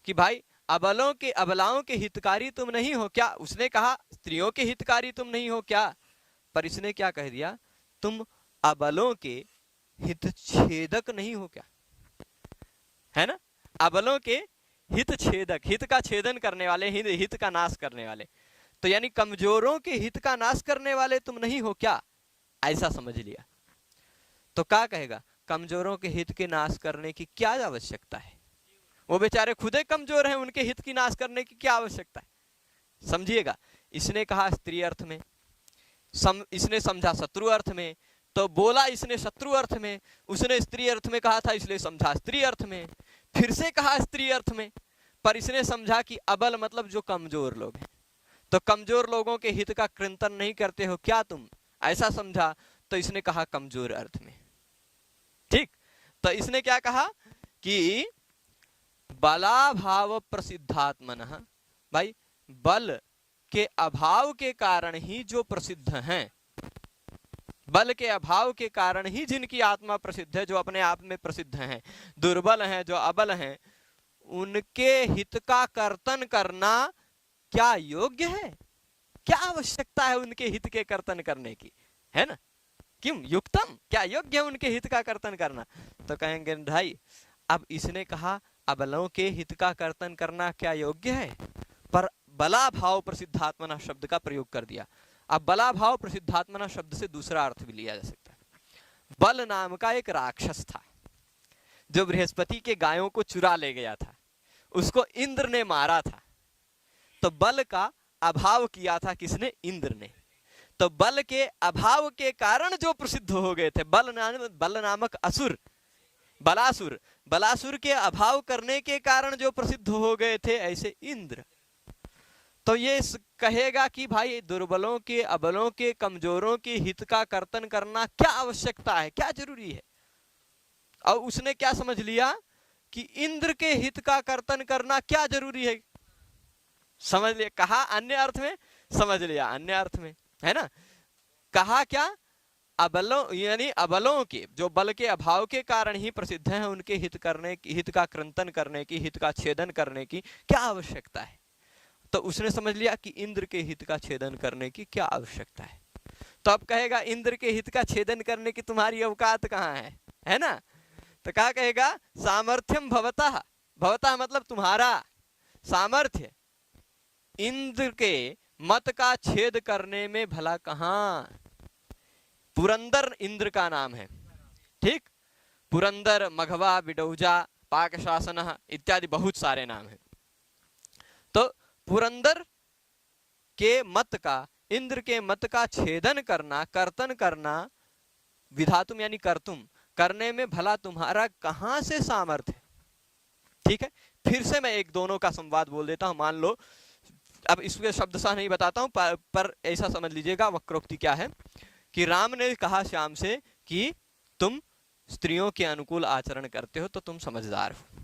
कि भाई अबलों के, अबलाओं के हितकारी तुम नहीं हो क्या। उसने कहा स्त्रियों के हितकारी तुम नहीं हो क्या, पर इसने क्या कह दिया, तुम अबलों के हित छेदक नहीं हो क्या, है ना। अबलों के हित छेदक, हित का छेदन करने वाले, हित का नाश करने वाले, तो यानी कमजोरों के हित का नाश करने वाले तुम नहीं हो क्या, ऐसा समझ लिया। तो क्या कहेगा, कमजोरों के हित के नाश करने की क्या आवश्यकता है, वो बेचारे खुद ही कमजोर हैं, उनके हित की नाश करने की क्या आवश्यकता है। समझिएगा, इसने कहा स्त्री अर्थ में, इसने समझा शत्रु अर्थ में, तो बोला इसने शत्रु अर्थ में, उसने स्त्री अर्थ में कहा था इसलिए समझा स्त्री अर्थ में, फिर से कहा स्त्री अर्थ में, पर इसने समझा कि अबल मतलब जो कमजोर लोग हैं, तो कमजोर लोगों के हित का चिंतन नहीं करते हो क्या तुम, ऐसा समझा, तो इसने कहा कमजोर अर्थ में। ठीक, तो इसने क्या कहा कि बलाभाव प्रसिद्धात्मनः, भाई बल के अभाव के कारण ही जो प्रसिद्ध हैं, बल के अभाव के कारण ही जिनकी आत्मा प्रसिद्ध है, जो अपने आप में प्रसिद्ध हैं, दुर्बल हैं, जो अबल हैं, उनके हित का कर्तन करना क्या योग्य है, क्या आवश्यकता है उनके हित के कर्तन करने की, है ना। क्यों युक्तम, क्या योग्य है उनके हित का कर्तन करना। तो कहेंगे भाई अब इसने कहा अबलों के हित का कर्तन करना क्या योग्य है, पर बला भाव प्रसिद्धात्मना शब्द का प्रयोग कर दिया। अब बला भाव प्रसिद्धात्मना शब्द से दूसरा अर्थ भी लिया जा सकता है। बल नाम का एक राक्षस था जो बृहस्पति के गायों को चुरा ले गया था, उसको इंद्र ने मारा था, तो बल का अभाव किया था किसने, इंद्र ने। तो बल के अभाव के कारण जो प्रसिद्ध हो गए थे, बल नामक असुर, बलासुर, बलासुर के अभाव करने के कारण जो प्रसिद्ध हो गए थे, ऐसे इंद्र। तो ये कहेगा कि भाई दुर्बलों के, अबलों के, कमजोरों के हित का कर्तन करना क्या आवश्यकता है, क्या जरूरी है। और उसने क्या समझ लिया कि इंद्र के हित का कर्तन करना क्या जरूरी है, समझ लिया, कहा अन्य अर्थ में, समझ लिया अन्य अर्थ में, है ना। कहा क्या, अबलों यानी अबलों के, जो बल के अभाव के कारण ही प्रसिद्ध हैं, उनके हित करने की, हित का क्रंतन करने की, हित का छेदन करने की क्या आवश्यकता है। तो उसने समझ लिया कि इंद्र के हित का छेदन करने की क्या आवश्यकता है। तो अब कहेगा इंद्र के हित का छेदन करने की तुम्हारी औकात कहाँ है ना। तो क्या कहेगा, सामर्थ्यम भवतः, भवतः मतलब तुम्हारा सामर्थ्य इंद्र के मत का छेद करने में भला कहाँ। पुरंदर इंद्र का नाम है, ठीक, पुरंदर, मघवा, बिडौजा, पाकशासन इत्यादि बहुत सारे नाम हैं। तो पुरंदर के मत का, इंद्र के मत का छेदन करना, कर्तन करना, विधातुम यानी कर्तुम, करने में भला तुम्हारा कहां से सामर्थ्य। ठीक है, फिर से मैं एक दोनों का संवाद बोल देता हूं। मान लो, अब इसके शब्दशः नहीं बताता हूं, पर ऐसा समझ लीजिएगा वक्रोक्ति क्या है कि राम ने कहा श्याम से कि तुम स्त्रियों के अनुकूल आचरण करते हो तो तुम समझदार हो।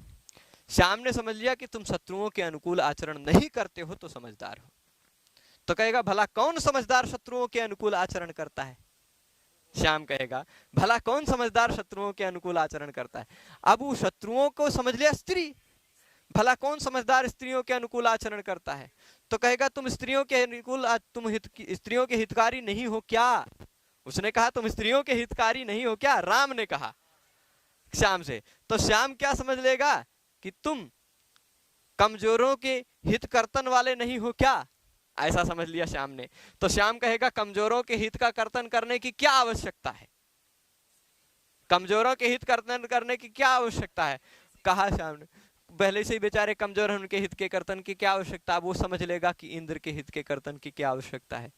श्याम ने समझ लिया कि तुम शत्रुओं के अनुकूल आचरण नहीं करते हो तो समझदार हो। तो कहेगा भला कौन समझदार शत्रुओं के अनुकूल आचरण करता है। श्याम कहेगा भला कौन समझदार शत्रुओं के अनुकूल आचरण करता है। अब वो शत्रुओं को समझ लिया स्त्री, भला कौन समझदार स्त्रियों के अनुकूल आचरण करता है। तो कहेगा तुम स्त्रियों के अनुकूल, तुम स्त्रियों के हितकारी नहीं हो क्या। उसने कहा तुम स्त्रियों के हितकारी नहीं हो क्या, राम ने कहा श्याम से। तो श्याम क्या समझ लेगा कि तुम कमजोरों के हित कर्तन वाले नहीं हो क्या, ऐसा समझ लिया श्याम ने। तो श्याम कहेगा कमजोरों के हित का कर्तन करने की क्या आवश्यकता है, कमजोरों के हित कर्तन करने की क्या आवश्यकता है। कहा श्याम ने पहले से ही बेचारे कमजोर हैं, उनके हित के कर्तन की क्या आवश्यकता। वो समझ लेगा कि इंद्र के हित के कर्तन की क्या आवश्यकता है।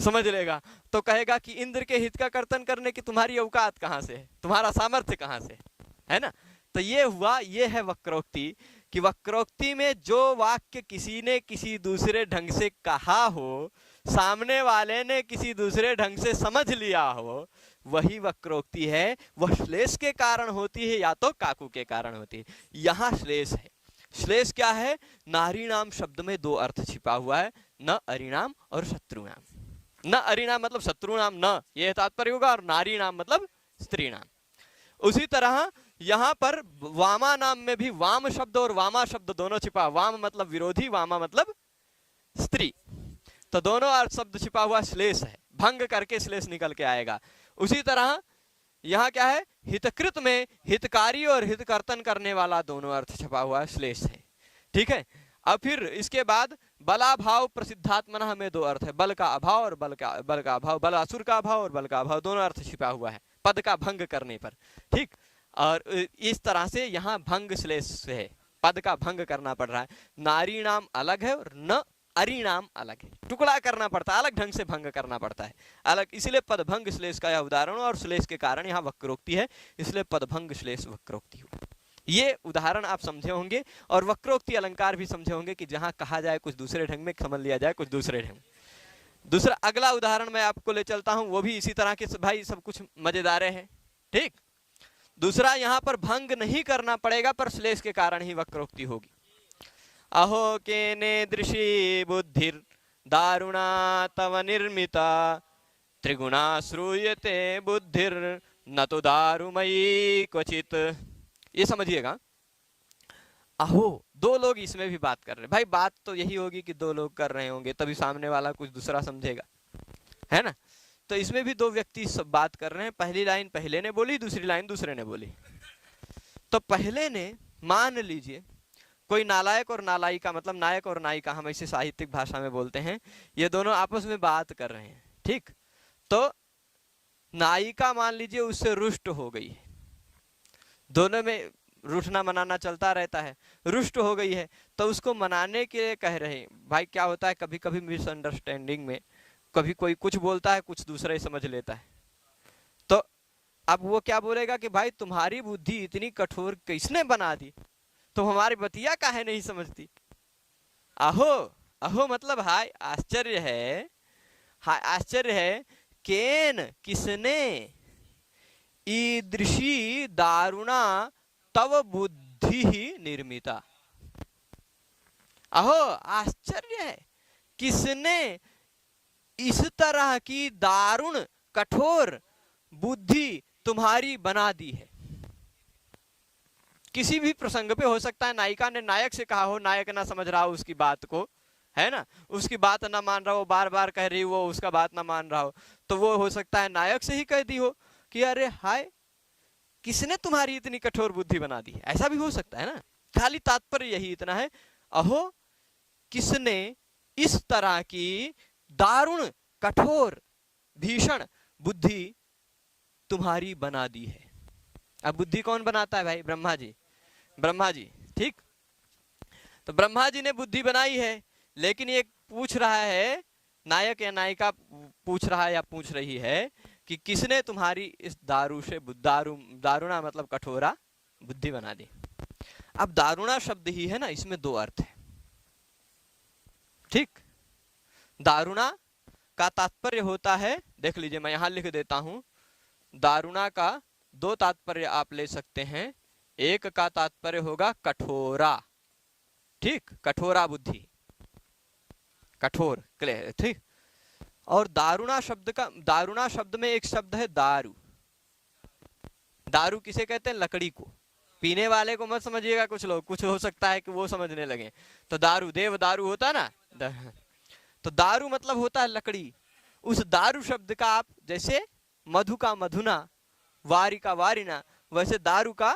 समझ लेगा तो कहेगा कि इंद्र के हित का कर्तन करने की तुम्हारी औकात कहाँ से है, तुम्हारा सामर्थ्य कहाँ से है ना। तो ये हुआ, ये है वक्रोक्ति, कि वक्रोक्ति में जो वाक्य किसी ने किसी दूसरे ढंग से कहा हो, सामने वाले ने किसी दूसरे ढंग से समझ लिया हो, वही वक्रोक्ति है। वह श्लेष के कारण होती है या तो काकू के कारण होती है। यहाँ श्लेष है। श्लेष क्या है? नारीणाम शब्द में दो अर्थ छिपा हुआ है, न अरिणाम और शत्रुनाम। न अरिणाम मतलब शत्रुनाम, न ये तात्पर्य होगा, और नारी नाम मतलब स्त्री नाम। उसी तरह यहाँ पर वामा नाम में भी वाम शब्द और वामा शब्द दोनों छिपा। वाम मतलब विरोधी, वामा मतलब स्त्री, तो दोनों अर्थ शब्द छिपा हुआ श्लेष है। भंग करके श्लेष निकल के आएगा। उसी तरह यहाँ क्या है? हितकृत में हितकारी और हितकर्तन करने वाला दोनों अर्थ छपा हुआ श्लेष है। ठीक है। अब फिर इसके बाद बलाभाव प्रसिद्धात्मना में दो अर्थ है, बल का अभाव और बल का अभाव, बल असुर का अभाव और बल का अभाव, दोनों अर्थ छिपा हुआ है पद का भंग करने पर। ठीक। और इस तरह से यहाँ भंग श्लेष है, पद का भंग करना पड़ रहा है। नारी नाम अलग है और न अरिणाम अलग है, टुकड़ा करना पड़ता है, अलग ढंग से भंग करना पड़ता है अलग, इसलिए पदभंग श्लेष का यह उदाहरण, और श्लेष के कारण यहाँ वक्रोक्ति है, इसलिए पदभंग श्लेष वक्रोक्ति हुआ। ये उदाहरण आप समझे होंगे, और वक्रोक्ति अलंकार भी समझे होंगे कि जहां कहा जाए कुछ दूसरे ढंग में, समझ लिया जाए कुछ दूसरे ढंग में। दूसरा अगला उदाहरण मैं आपको ले चलता हूं, वो भी इसी तरह के भाई सब कुछ मजेदार है। ठीक। दूसरा यहाँ पर भंग नहीं करना पड़ेगा, पर श्लेष के कारण ही वक्रोक्ति होगी। अहो केने दृशी बुद्धिर दारुणा तव निर्मिता, त्रिगुणा श्रूयते बुद्धिर न तो दारुमयी क्वचित। ये समझिएगा, अहो दो लोग इसमें भी बात कर रहे हैं। भाई बात तो यही होगी कि दो लोग कर रहे होंगे, तभी सामने वाला कुछ दूसरा समझेगा, है ना। तो इसमें भी दो व्यक्ति सब बात कर रहे हैं। पहली लाइन पहले ने बोली, दूसरी लाइन दूसरे ने बोली। तो पहले ने, मान लीजिए कोई नालायक और नालायिका, मतलब नायक और नायिका, हम इसे साहित्यिक भाषा में बोलते हैं, ये दोनों आपस में बात कर रहे हैं। ठीक। तो नायिका मान लीजिए उससे रुष्ट हो गई है, दोनों में रूठना मनाना चलता रहता है, रुष्ट हो गई है, तो उसको मनाने के लिए कह रहे हैं। भाई क्या होता है, कभी कभी मिसअंडरस्टैंडिंग में कभी कोई कुछ बोलता है, कुछ दूसरा ही समझ लेता है। तो अब वो क्या बोलेगा कि भाई तुम्हारी बुद्धि इतनी कठोर किसने बना दी, तुम हमारी बतिया काहे नहीं समझती। अहो, अहो मतलब हाय आश्चर्य है, हाय आश्चर्य है, केन किसने, ईदृशी दारुणा तव बुद्धि ही निर्मिता। अहो आश्चर्य है, किसने इस तरह की दारुण कठोर बुद्धि तुम्हारी बना दी है। किसी भी प्रसंग पे हो सकता है, नायिका ने नायक से कहा हो, नायक ना समझ रहा हो उसकी बात को, है ना, उसकी बात ना मान रहा हो, बार बार कह रही हो, उसका बात ना मान रहा हो, तो वो हो सकता है नायक से ही कह दी हो कि अरे हाय किसने तुम्हारी इतनी कठोर बुद्धि बना दी है, ऐसा भी हो सकता है ना। खाली तात्पर्य यही इतना है, अहो किसने इस तरह की दारुण कठोर भीषण बुद्धि तुम्हारी बना दी है। अब बुद्धि कौन बनाता है भाई? ब्रह्मा जी, ब्रह्मा जी। ठीक। तो ब्रह्मा जी ने बुद्धि बनाई है, लेकिन ये पूछ रहा है, नायक या नायिका पूछ रहा है या पूछ रही है कि किसने तुम्हारी इस दारू से, दारुणा मतलब कठोरा बुद्धि बना दी। अब दारुणा शब्द ही है ना, इसमें दो अर्थ है। ठीक। दारुणा का तात्पर्य होता है, देख लीजिए मैं यहां लिख देता हूं, दारुणा का दो तात्पर्य आप ले सकते हैं। एक का तात्पर्य होगा कठोरा, ठीक, कठोरा बुद्धि, कठोर, क्लियर, ठीक। और दारुणा शब्द का, दारुणा शब्द में एक शब्द है दारू। दारू किसे कहते हैं? लकड़ी को। पीने वाले को मत समझिएगा, कुछ लोग, कुछ हो सकता है कि वो समझने लगे। तो दारू, देव दारू होता ना, तो दारू मतलब होता है लकड़ी। उस दारू शब्द का आप जैसे मधु का मधुना, वारी का वारिना, वैसे दारू का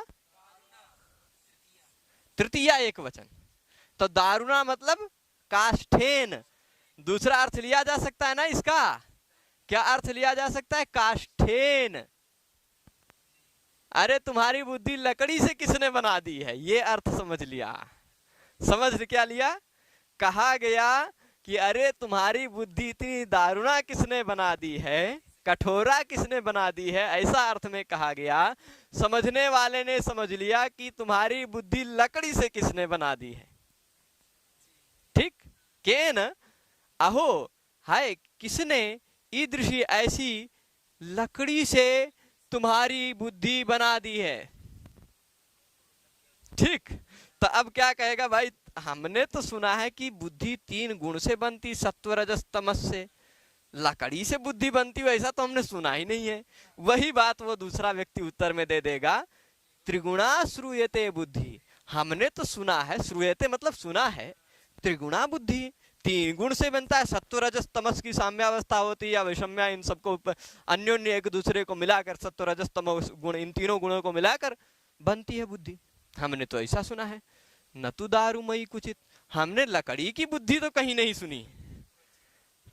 तृतीया एक वचन। तो दारुणा मतलब काष्ठेन। दूसरा अर्थ लिया जा सकता है ना इसका, क्या अर्थ लिया जा सकता है? काष्ठेन। अरे तुम्हारी बुद्धि लकड़ी से किसने बना दी है, ये अर्थ समझ लिया। समझ क्या लिया? कहा गया कि अरे तुम्हारी बुद्धि इतनी दारुणा किसने बना दी है, कठोरा किसने बना दी है, ऐसा अर्थ में कहा गया। समझने वाले ने समझ लिया कि तुम्हारी बुद्धि लकड़ी से किसने बना दी है। ठीक, केन अहो हाय, किसने ईदृशी ऐसी लकड़ी से तुम्हारी बुद्धि बना दी है। ठीक, तो अब क्या कहेगा भाई, हमने तो सुना है कि बुद्धि 3 गुण से बनती, सत्व रजस तमस से, लकड़ी से बुद्धि बनती, वैसा तो हमने सुना ही नहीं है। वही बात वो दूसरा व्यक्ति उत्तर में दे देगा, त्रिगुणा श्रूयते बुद्धि, हमने तो सुना है, श्रूयते मतलब सुना है, त्रिगुणा बुद्धि 3 गुण से बनता है, सत्व रजस तमस की साम्यावस्था होती है या वैषम्या, इन सबको अन्योन्य एक दूसरे को मिलाकर सत्व रजस तमस गुण, इन तीनों गुणों को मिलाकर बनती है बुद्धि। हमने तो ऐसा सुना है। न तो दारुमयी कुचित, हमने लकड़ी की बुद्धि तो कहीं नहीं सुनी।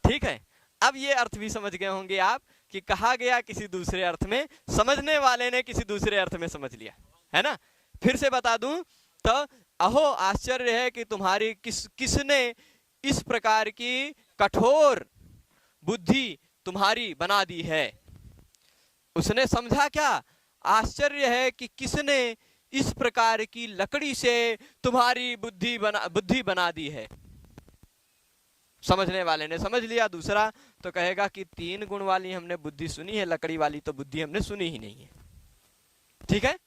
ठीक है, अब ये अर्थ भी समझ गए होंगे आप कि कहा गया किसी दूसरे अर्थ में, समझने वाले ने किसी दूसरे अर्थ में समझ लिया, है ना। फिर से बता दूं तो अहो आश्चर्य है कि तुम्हारी किसने इस प्रकार की कठोर बुद्धि तुम्हारी बना दी है। उसने समझा क्या, आश्चर्य है कि किसने इस प्रकार की लकड़ी से तुम्हारी बुद्धि बना दी है। समझने वाले ने समझ लिया। दूसरा तो कहेगा कि 3 गुण वाली हमने बुद्धि सुनी है, लकड़ी वाली तो बुद्धि हमने सुनी ही नहीं है। ठीक है,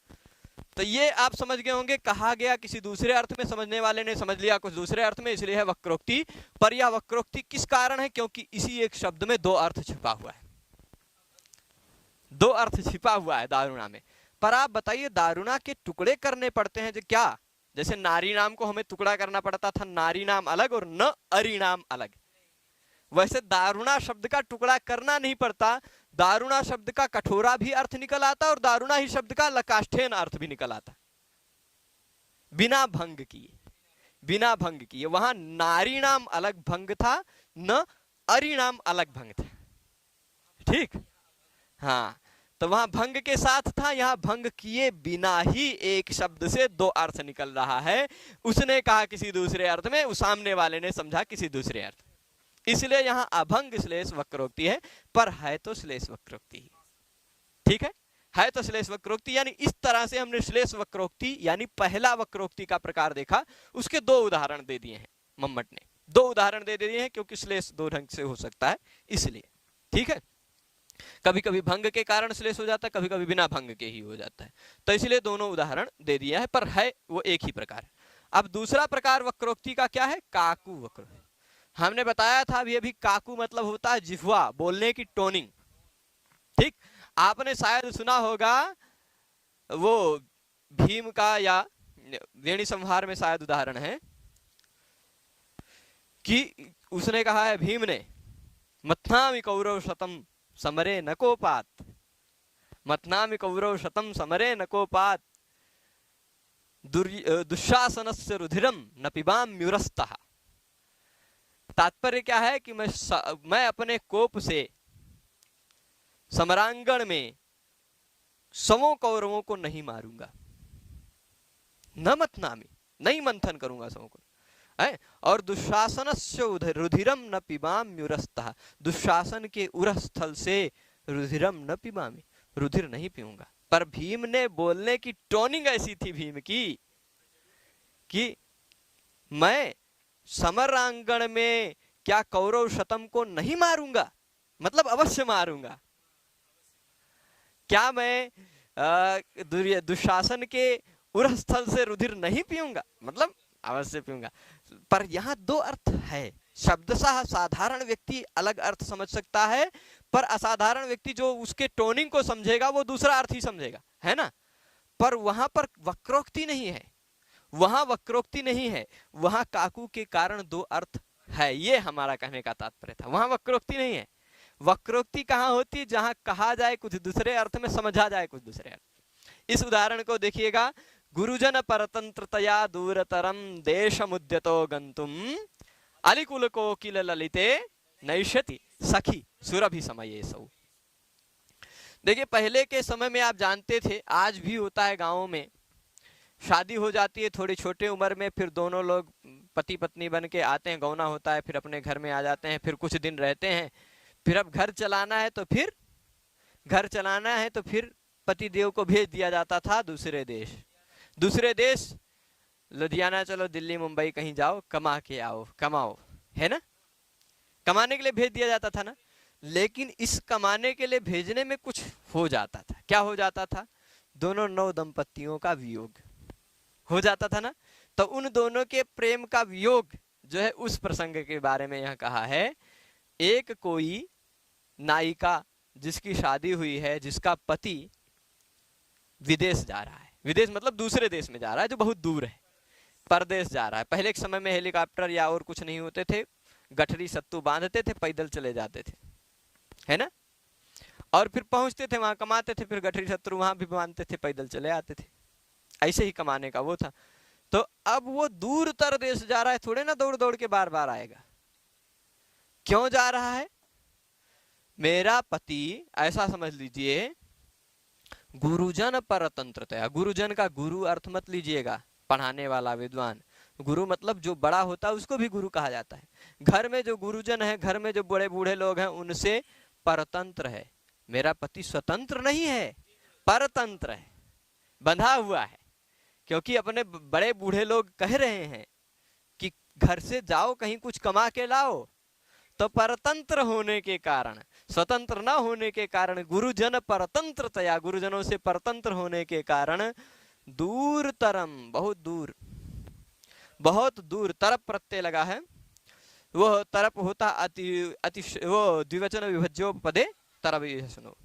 तो ये आप समझ गए होंगे, कहा गया किसी दूसरे अर्थ में, समझने वाले ने समझ लिया कुछ दूसरे अर्थ में, इसलिए है वक्रोक्ति। पर यह वक्रोक्ति किस कारण है, क्योंकि इसी एक शब्द में 2 अर्थ छिपा हुआ है, 2 अर्थ छिपा हुआ है दारुणा में। पर आप बताइए, दारुणा के टुकड़े करने पड़ते हैं जो क्या, जैसे नारी नाम को हमें टुकड़ा करना पड़ता था, नारी नाम अलग और न अरि नाम अलग, वैसे दारुणा शब्द का टुकड़ा करना नहीं पड़ता। दारुणा शब्द का कठोरा भी अर्थ निकल आता और दारुणा ही शब्द का लकाष्ठेन अर्थ भी निकल आता, बिना भंग किए, बिना भंग किए। वहां नारी नाम अलग भंग था, न अरि नाम अलग भंग था। ठीक, हाँ, तो वहां भंग के साथ था, यहां भंग किए बिना ही एक शब्द से 2 अर्थ निकल रहा है। उसने कहा किसी दूसरे अर्थ में, उस सामने वाले ने समझा किसी दूसरे अर्थ, इसलिए यहां अभंग श्लेष वक्रोक्ति है, पर है तो श्लेष वक्रोक्ति ही। ठीक है तो श्लेष वक्रोक्ति, यानी इस तरह से हमने श्लेष वक्रोक्ति यानी पहला वक्रोक्ति का प्रकार देखा। उसके 2 उदाहरण दे दिए हैं मम्मट ने, 2 उदाहरण दे दिए हैं, क्योंकि श्लेष 2 ढंग से हो सकता है इसलिए। ठीक है, कभी कभी भंग के कारण श्लेष हो जाता है, कभी कभी बिना भंग के ही हो जाता है, तो इसलिए दोनों उदाहरण दे दिया है, पर है वो एक ही प्रकार। अब दूसरा प्रकार वक्रोक्ति का क्या है, काकू वक्र। हमने बताया था अभी काकू मतलब होता है जिह्वा, बोलने की टोनिंग। ठीक, आपने शायद सुना होगा वो भीम का, या वेणी संहार में शायद उदाहरण है कि उसने कहा है भीम ने, मथनामि कौरव शतम समरे न कोपात, मथनामि कौरव शतम समरे न कोपात, दुशासनस्य रुधिरम न पिबाम्युरस्तः। तात्पर्य क्या है कि मैं अपने कोप से समरांगण में 100 कौरवों को नहीं मारूंगा, न मथनामि, नहीं मंथन करूंगा 100 को, और दुशासनस्य रुधिरम न पिबाम्युरस्तः, दुशासन के उरह स्थल से रुधिरम न पिबामि, रुधिर नहीं पीऊंगा। पर भीम ने बोलने की टोनिंग ऐसी थी भीम की कि मैं समरांगण में क्या कौरव शतम को नहीं मारूंगा, मतलब अवश्य मारूंगा। क्या मैं दुशासन के उरह स्थल से रुधिर नहीं पीऊंगा, मतलब अवश्य पीऊंगा। पर यहाँ 2 अर्थ है। शब्दशः साधारण व्यक्ति अलग अर्थ समझ सकता है, पर असाधारण व्यक्ति जो उसके टोनिंग को समझेगा वो दूसरा अर्थ ही समझेगा, है ना। पर वहां पर वक्रोक्ति नहीं है, वहां वक्रोक्ति नहीं है, वहां काकू के कारण 2 अर्थ है, ये हमारा कहने का तात्पर्य था। वहां वक्रोक्ति नहीं है। वक्रोक्ति कहाँ होती है, जहां कहा जाए कुछ दूसरे अर्थ में, समझा जाए कुछ दूसरे अर्थ। इस उदाहरण को देखिएगा, गुरुजन परतंत्रतया दूरतरम देशमुद्यतो गंतुम अलिकुल कोकिल ललिते नैष्यति सखी सुरभि समये सौ। देखिए, पहले के समय में आप जानते थे, आज भी होता है गाँवों में, शादी हो जाती है थोड़ी छोटे उम्र में, फिर दोनों लोग पति पत्नी बन के आते हैं, गौना होता है, फिर अपने घर में आ जाते हैं, फिर कुछ दिन रहते हैं, फिर अब घर चलाना है तो फिर पति देव को भेज दिया जाता था दूसरे देश, लुधियाना चलो, दिल्ली मुंबई कहीं जाओ, कमा के आओ, कमाओ, है ना, कमाने के लिए भेज दिया जाता था ना। लेकिन इस कमाने के लिए भेजने में कुछ हो जाता था। क्या हो जाता था? दोनों नव दंपतियों का वियोग हो जाता था ना। तो उन दोनों के प्रेम का वियोग जो है, उस प्रसंग के बारे में यह कहा है। एक कोई नायिका जिसकी शादी हुई है, जिसका पति विदेश जा रहा है, विदेश मतलब दूसरे देश में जा रहा है जो बहुत दूर है, परदेश जा रहा है। पहले के समय में हेलीकॉप्टर या और कुछ नहीं होते थे, गठरी सत्तू बांधते थे, पैदल चले जाते थे, है ना, और फिर पहुंचते थे वहां, कमाते थे, फिर गठरी सत्तू वहां भी बांधते थे, पैदल चले आते थे। ऐसे ही कमाने का वो था। तो अब वो दूर तर देश जा रहा है, थोड़े ना दौड़ दौड़ के बार बार आएगा। क्यों जा रहा है? मेरा पति, ऐसा समझ लीजिए, गुरुजन परतंत्रतया। गुरुजन का गुरु अर्थ मत लीजिएगा पढ़ाने वाला विद्वान, गुरु मतलब जो बड़ा होता है उसको भी गुरु कहा जाता है। घर में जो गुरुजन है, घर में जो बड़े बूढ़े लोग हैं, उनसे परतंत्र है। मेरा पति स्वतंत्र नहीं है, परतंत्र है, बंधा हुआ है। क्योंकि अपने बड़े बूढ़े लोग कह रहे हैं कि घर से जाओ, कहीं कुछ कमा के लाओ, तो परतंत्र होने के कारण, स्वतंत्र न होने के कारण, गुरुजन परतंत्रतया, गुरुजनों से परतंत्र होने के कारण, दूर तरम, बहुत दूर, बहुत दूर, तरप प्रत्यय लगा है, वो तरप होता अति वो द्विवचन विभज्यो पदे तरप, ये सुनो,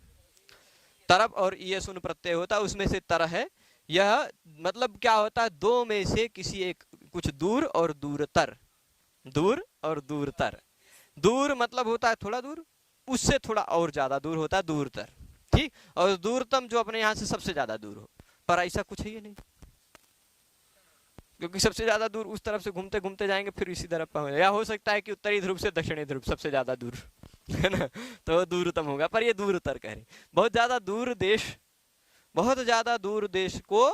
तरप और ये सुन प्रत्यय होता, उसमें से तर है। यह मतलब क्या होता है? दो में से किसी एक, कुछ दूर और दूरतर, दूर और दूरतर। दूर मतलब होता है थोड़ा दूर, उससे थोड़ा और ज्यादा दूर होता है दूरतर, ठीक। और दूरतम जो अपने यहाँ से सबसे ज्यादा दूर हो, पर ऐसा कुछ है ये नहीं, क्योंकि सबसे ज्यादा दूर उस तरफ से घूमते घूमते जाएंगे, फिर इसी तरफ पहुंचे, या हो सकता है कि उत्तरी ध्रुव से दक्षिणी ध्रुव सबसे ज्यादा दूर, है ना, तो दूरतम होगा, पर ये दूरतर कह रहे। बहुत ज्यादा दूर देश, बहुत ज्यादा दूर देश को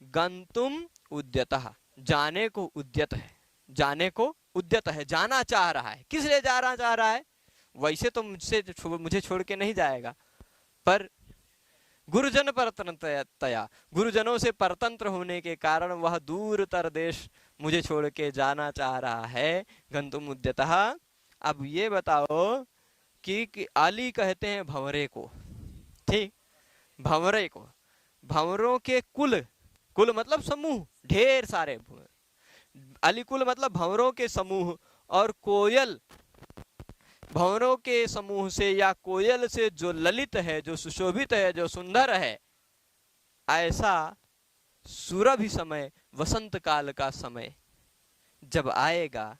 गंतुम उद्यतः, जाने को उद्यत है, जाने को उद्यत है, जाना चाह रहा है। किस लिए जाना चाह रहा है? वैसे तो मुझे छोड़ के नहीं जाएगा, पर गुरुजन परतंत्रतया, गुरुजनों से परतंत्र होने के कारण वह दूरतर देश मुझे छोड़ के जाना चाह रहा है। गंतुम उद्यतः। अब ये बताओ कि आली कहते हैं भंवरे को, ठीक, भंवरे को, भंवरों के कुल, कुल मतलब समूह, ढेर सारे, अलिकुल मतलब भंवरों के समूह, और कोयल, भंवरों के समूह से या कोयल से जो ललित है, जो सुशोभित है, जो सुंदर है, ऐसा सुरभि समय, वसंत काल का समय जब आएगा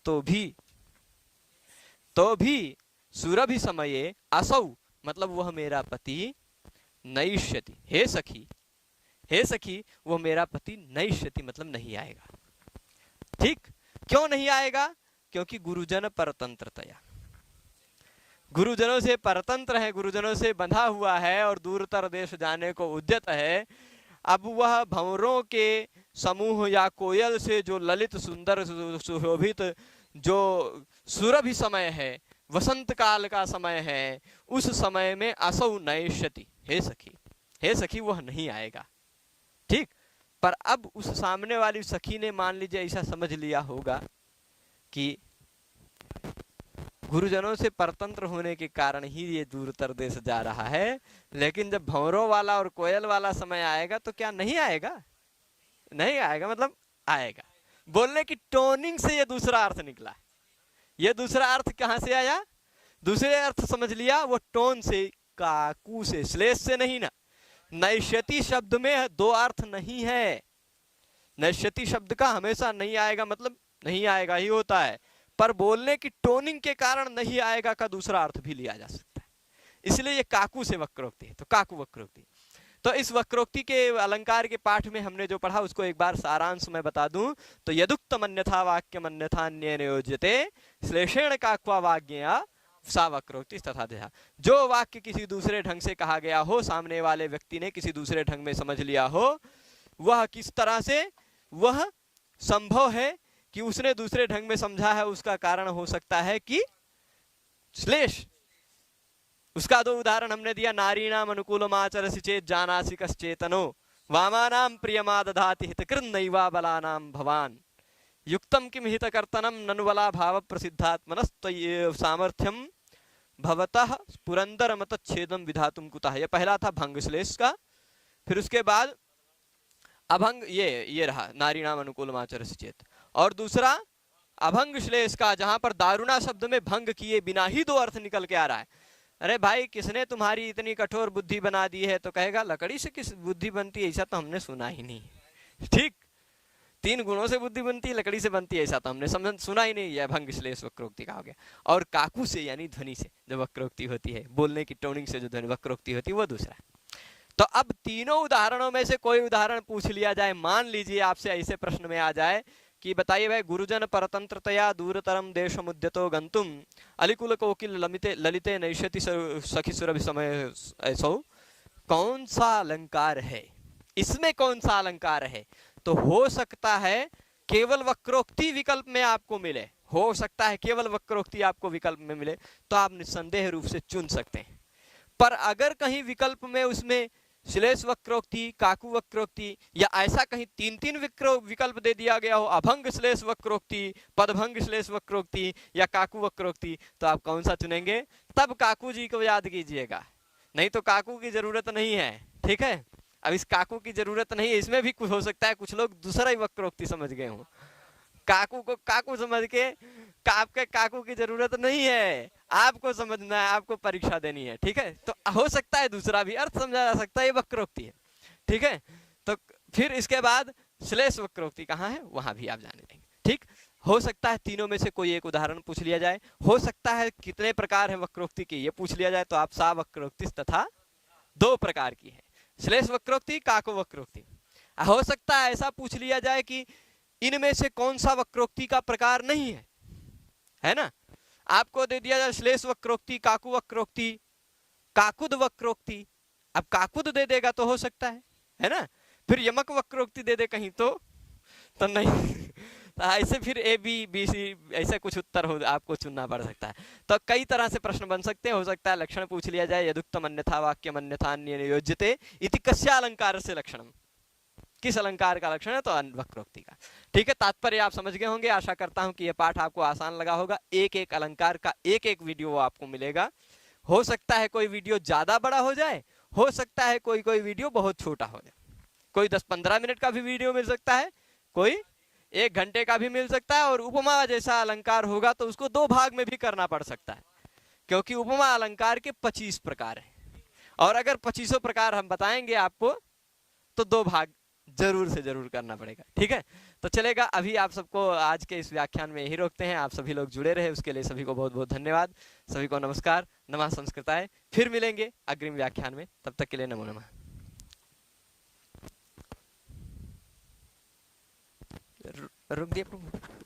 तो भी सुरभि समये असौ, मतलब वह मेरा पति, नैष्यति, हे सखी, हे सखी, वो मेरा पति नैष्यति मतलब नहीं आएगा, ठीक। क्यों नहीं आएगा? क्योंकि गुरुजन परतंत्रतया, गुरुजनों से परतंत्र है, गुरुजनों से बंधा हुआ है और दूरतर देश जाने को उद्यत है। अब वह भंवरों के समूह या कोयल से जो ललित सुंदर सुशोभित जो सुरभि समय है, वसंत काल का समय है, उस समय में असौ नैष्यति, हे सखी, हे सखी, वह नहीं आएगा, ठीक। पर अब उस सामने वाली सखी ने मान लीजिए ऐसा समझ लिया होगा कि गुरुजनों से परतंत्र होने के कारण ही ये दूरतर देश जा रहा है, लेकिन जब भंवरों वाला और कोयल वाला समय आएगा तो क्या नहीं आएगा? नहीं आएगा, मतलब आएगा। बोलने की टोनिंग से ये दूसरा अर्थ निकला। ये दूसरा अर्थ कहां से आया? दूसरे अर्थ समझ लिया, वो टोन से, काकू से, श्लेष से नहीं ना। नैष्यति शब्द में दो अर्थ नहीं है। नैष्यति शब्द का हमेशा नहीं आएगा मतलब नहीं आएगा ही होता है, पर बोलने की टोनिंग के कारण नहीं आएगा का दूसरा अर्थ भी लिया जा सकता है, इसलिए ये काकू से वक्रोक्ति है। तो काकू वक्रोक्ति, तो इस वक्रोक्ति के अलंकार के पाठ में हमने जो पढ़ा उसको एक बार सारांश में बता दूं तो यदुक्तम अन्यथा वाक्यम अन्यथान्येन योज्यते श्लेषेण काक्वा वाग्यया सा वक्रोक्ति तथा देहा। जो वाक्य किसी दूसरे ढंग से कहा गया हो, सामने वाले व्यक्ति ने किसी दूसरे ढंग में समझ लिया हो, वह किस तरह से, वह संभव है कि उसने दूसरे ढंग में समझा है, उसका कारण हो सकता है कि श्लेष। उसका दो उदाहरण हमने दिया, नारीणाम अनुकूलम आचरसि चेत जानासि कश्चेतनो वामानां प्रियमादधाति हितकृन् नैवा बलानां भवान् युक्तम किम हितकर्तनम ननु बला भाव प्रसिद्धात्मनस्त्वय्येव सामर्थ्यम भवतः पुरंदर मतच्छेदम विधातुम कुतः। ये पहला था भंग श्लेष का। फिर उसके बाद अभंग, ये रहा नारीणाम अनुकूलम आचरसि चेत। और दूसरा अभंग श्लेष का, जहां पर दारुणा शब्द में भंग किए बिना ही दो अर्थ निकल के आ रहा है। अरे भाई, किसने तुम्हारी इतनी कठोर बुद्धि बना दी है? तो कहेगा लकड़ी से किस बुद्धि बनती है, ऐसा तो हमने सुना ही नहीं। ठीक, 3 गुणों से बुद्धि बनती है, लकड़ी से बनती है ऐसा तो हमने सुना ही नहीं। यह भंग श्लेष वक्रोक्ति का हो गया। और काकू से यानी ध्वनि से जो वक्रोक्ति होती है, बोलने की टोनिंग से जो ध्वनि वक्रोक्ति होती है, वो दूसरा। तो अब तीनों उदाहरणों में से कोई उदाहरण पूछ लिया जाए, मान लीजिए आपसे ऐसे प्रश्न में आ जाए कि बताइए भाई, गुरुजन परतंत्रतया दूरतरम देशमुद्यतो गंतुम अलिकुल कोकिल लमिते ललिते नैष्यति सखी सुरभि समय ऐसो, कौन सा अलंकार है? इसमें कौन सा अलंकार है? तो हो सकता है केवल वक्रोक्ति विकल्प में आपको मिले, हो सकता है केवल वक्रोक्ति आपको विकल्प में मिले, तो आप निस्संदेह रूप से चुन सकते हैं। पर अगर कहीं विकल्प में उसमें श्लेष वक्रोक्ति, काकू वक्रोक्ति, या ऐसा कहीं 3 विकल्प दे दिया गया हो, अभंग श्लेष वक्रोक्ति, पदभंग श्लेष वक्रोक्ति या काकू वक्रोक्ति, तो आप कौन सा चुनेंगे? तब काकू जी को याद कीजिएगा, नहीं तो काकू की जरूरत नहीं है। ठीक है, अब इस काकू की जरूरत नहीं है, इसमें भी कुछ हो सकता है कुछ लोग दूसरा ही वक्रोक्ति समझ गए हों। काकू को काकू समझ के, आपके काकू की जरूरत नहीं है, आपको समझना है, आपको परीक्षा देनी है। ठीक है, तो हो सकता है दूसरा भी अर्थ समझा जा सकता है, ये वक्रोक्ति है। ठीक है, तो फिर इसके बाद श्लेष वक्रोक्ति कहाँ है, वहां भी आप जाने देंगे। ठीक, हो सकता है तीनों में से कोई एक उदाहरण पूछ लिया जाए, हो सकता है कितने प्रकार है वक्रोक्ति की ये पूछ लिया जाए, तो आप सा वक्रोक्ति तथा 2 प्रकार की है, श्लेष वक्रोक्ति, काकू वक्रोक्ति। हो सकता है ऐसा पूछ लिया जाए कि इनमें से कौन सा वक्रोक्ति का प्रकार नहीं है ना? आपको दे दिया जाए श्लेष वक्रोक्ति, काकू वक्रोक्ति, काकुद वक्रोक्ति। अब काकुद दे देगा तो हो सकता है ना? फिर यमक वक्रोक्ति दे दे कहीं तो नहीं। तो ऐसे फिर ए बी बी सी ऐसे कुछ उत्तर हो, आपको चुनना पड़ सकता है। तो कई तरह से प्रश्न बन सकते हैं। हो सकता है लक्षण पूछ लिया जाए, यदुक्तम अन्यथा वाक्यम अन्यथा अन्येन योज्यते इति कस्य अलंकार से लक्षणम, किस अलंकार का लक्षण है? तो वक्रोक्ति का। ठीक है, तात्पर्य आप समझ गए होंगे। आशा करता हूं कि यह पाठ आपको आसान लगा होगा। एक एक अलंकार का एक वीडियो आपको मिलेगा। हो सकता है कोई वीडियो ज्यादा बड़ा हो जाए, हो सकता है कोई वीडियो बहुत छोटा हो जाए, कोई 10-15 मिनट का भी वीडियो मिल सकता है, कोई 1 घंटे का भी मिल सकता है। और उपमा जैसा अलंकार होगा तो उसको 2 भाग में भी करना पड़ सकता है, क्योंकि उपमा अलंकार के 25 प्रकार हैं। और अगर 25 प्रकार हम बताएंगे आपको तो 2 भाग जरूर से जरूर करना पड़ेगा। ठीक है, तो चलेगा। अभी आप सबको आज के इस व्याख्यान में यही रोकते हैं। आप सभी लोग जुड़े रहे उसके लिए सभी को बहुत बहुत धन्यवाद। सभी को नमस्कार, नमः संस्कृताय। फिर मिलेंगे अग्रिम व्याख्यान में, तब तक के लिए नमो नमः। रुक दिया प्रभु।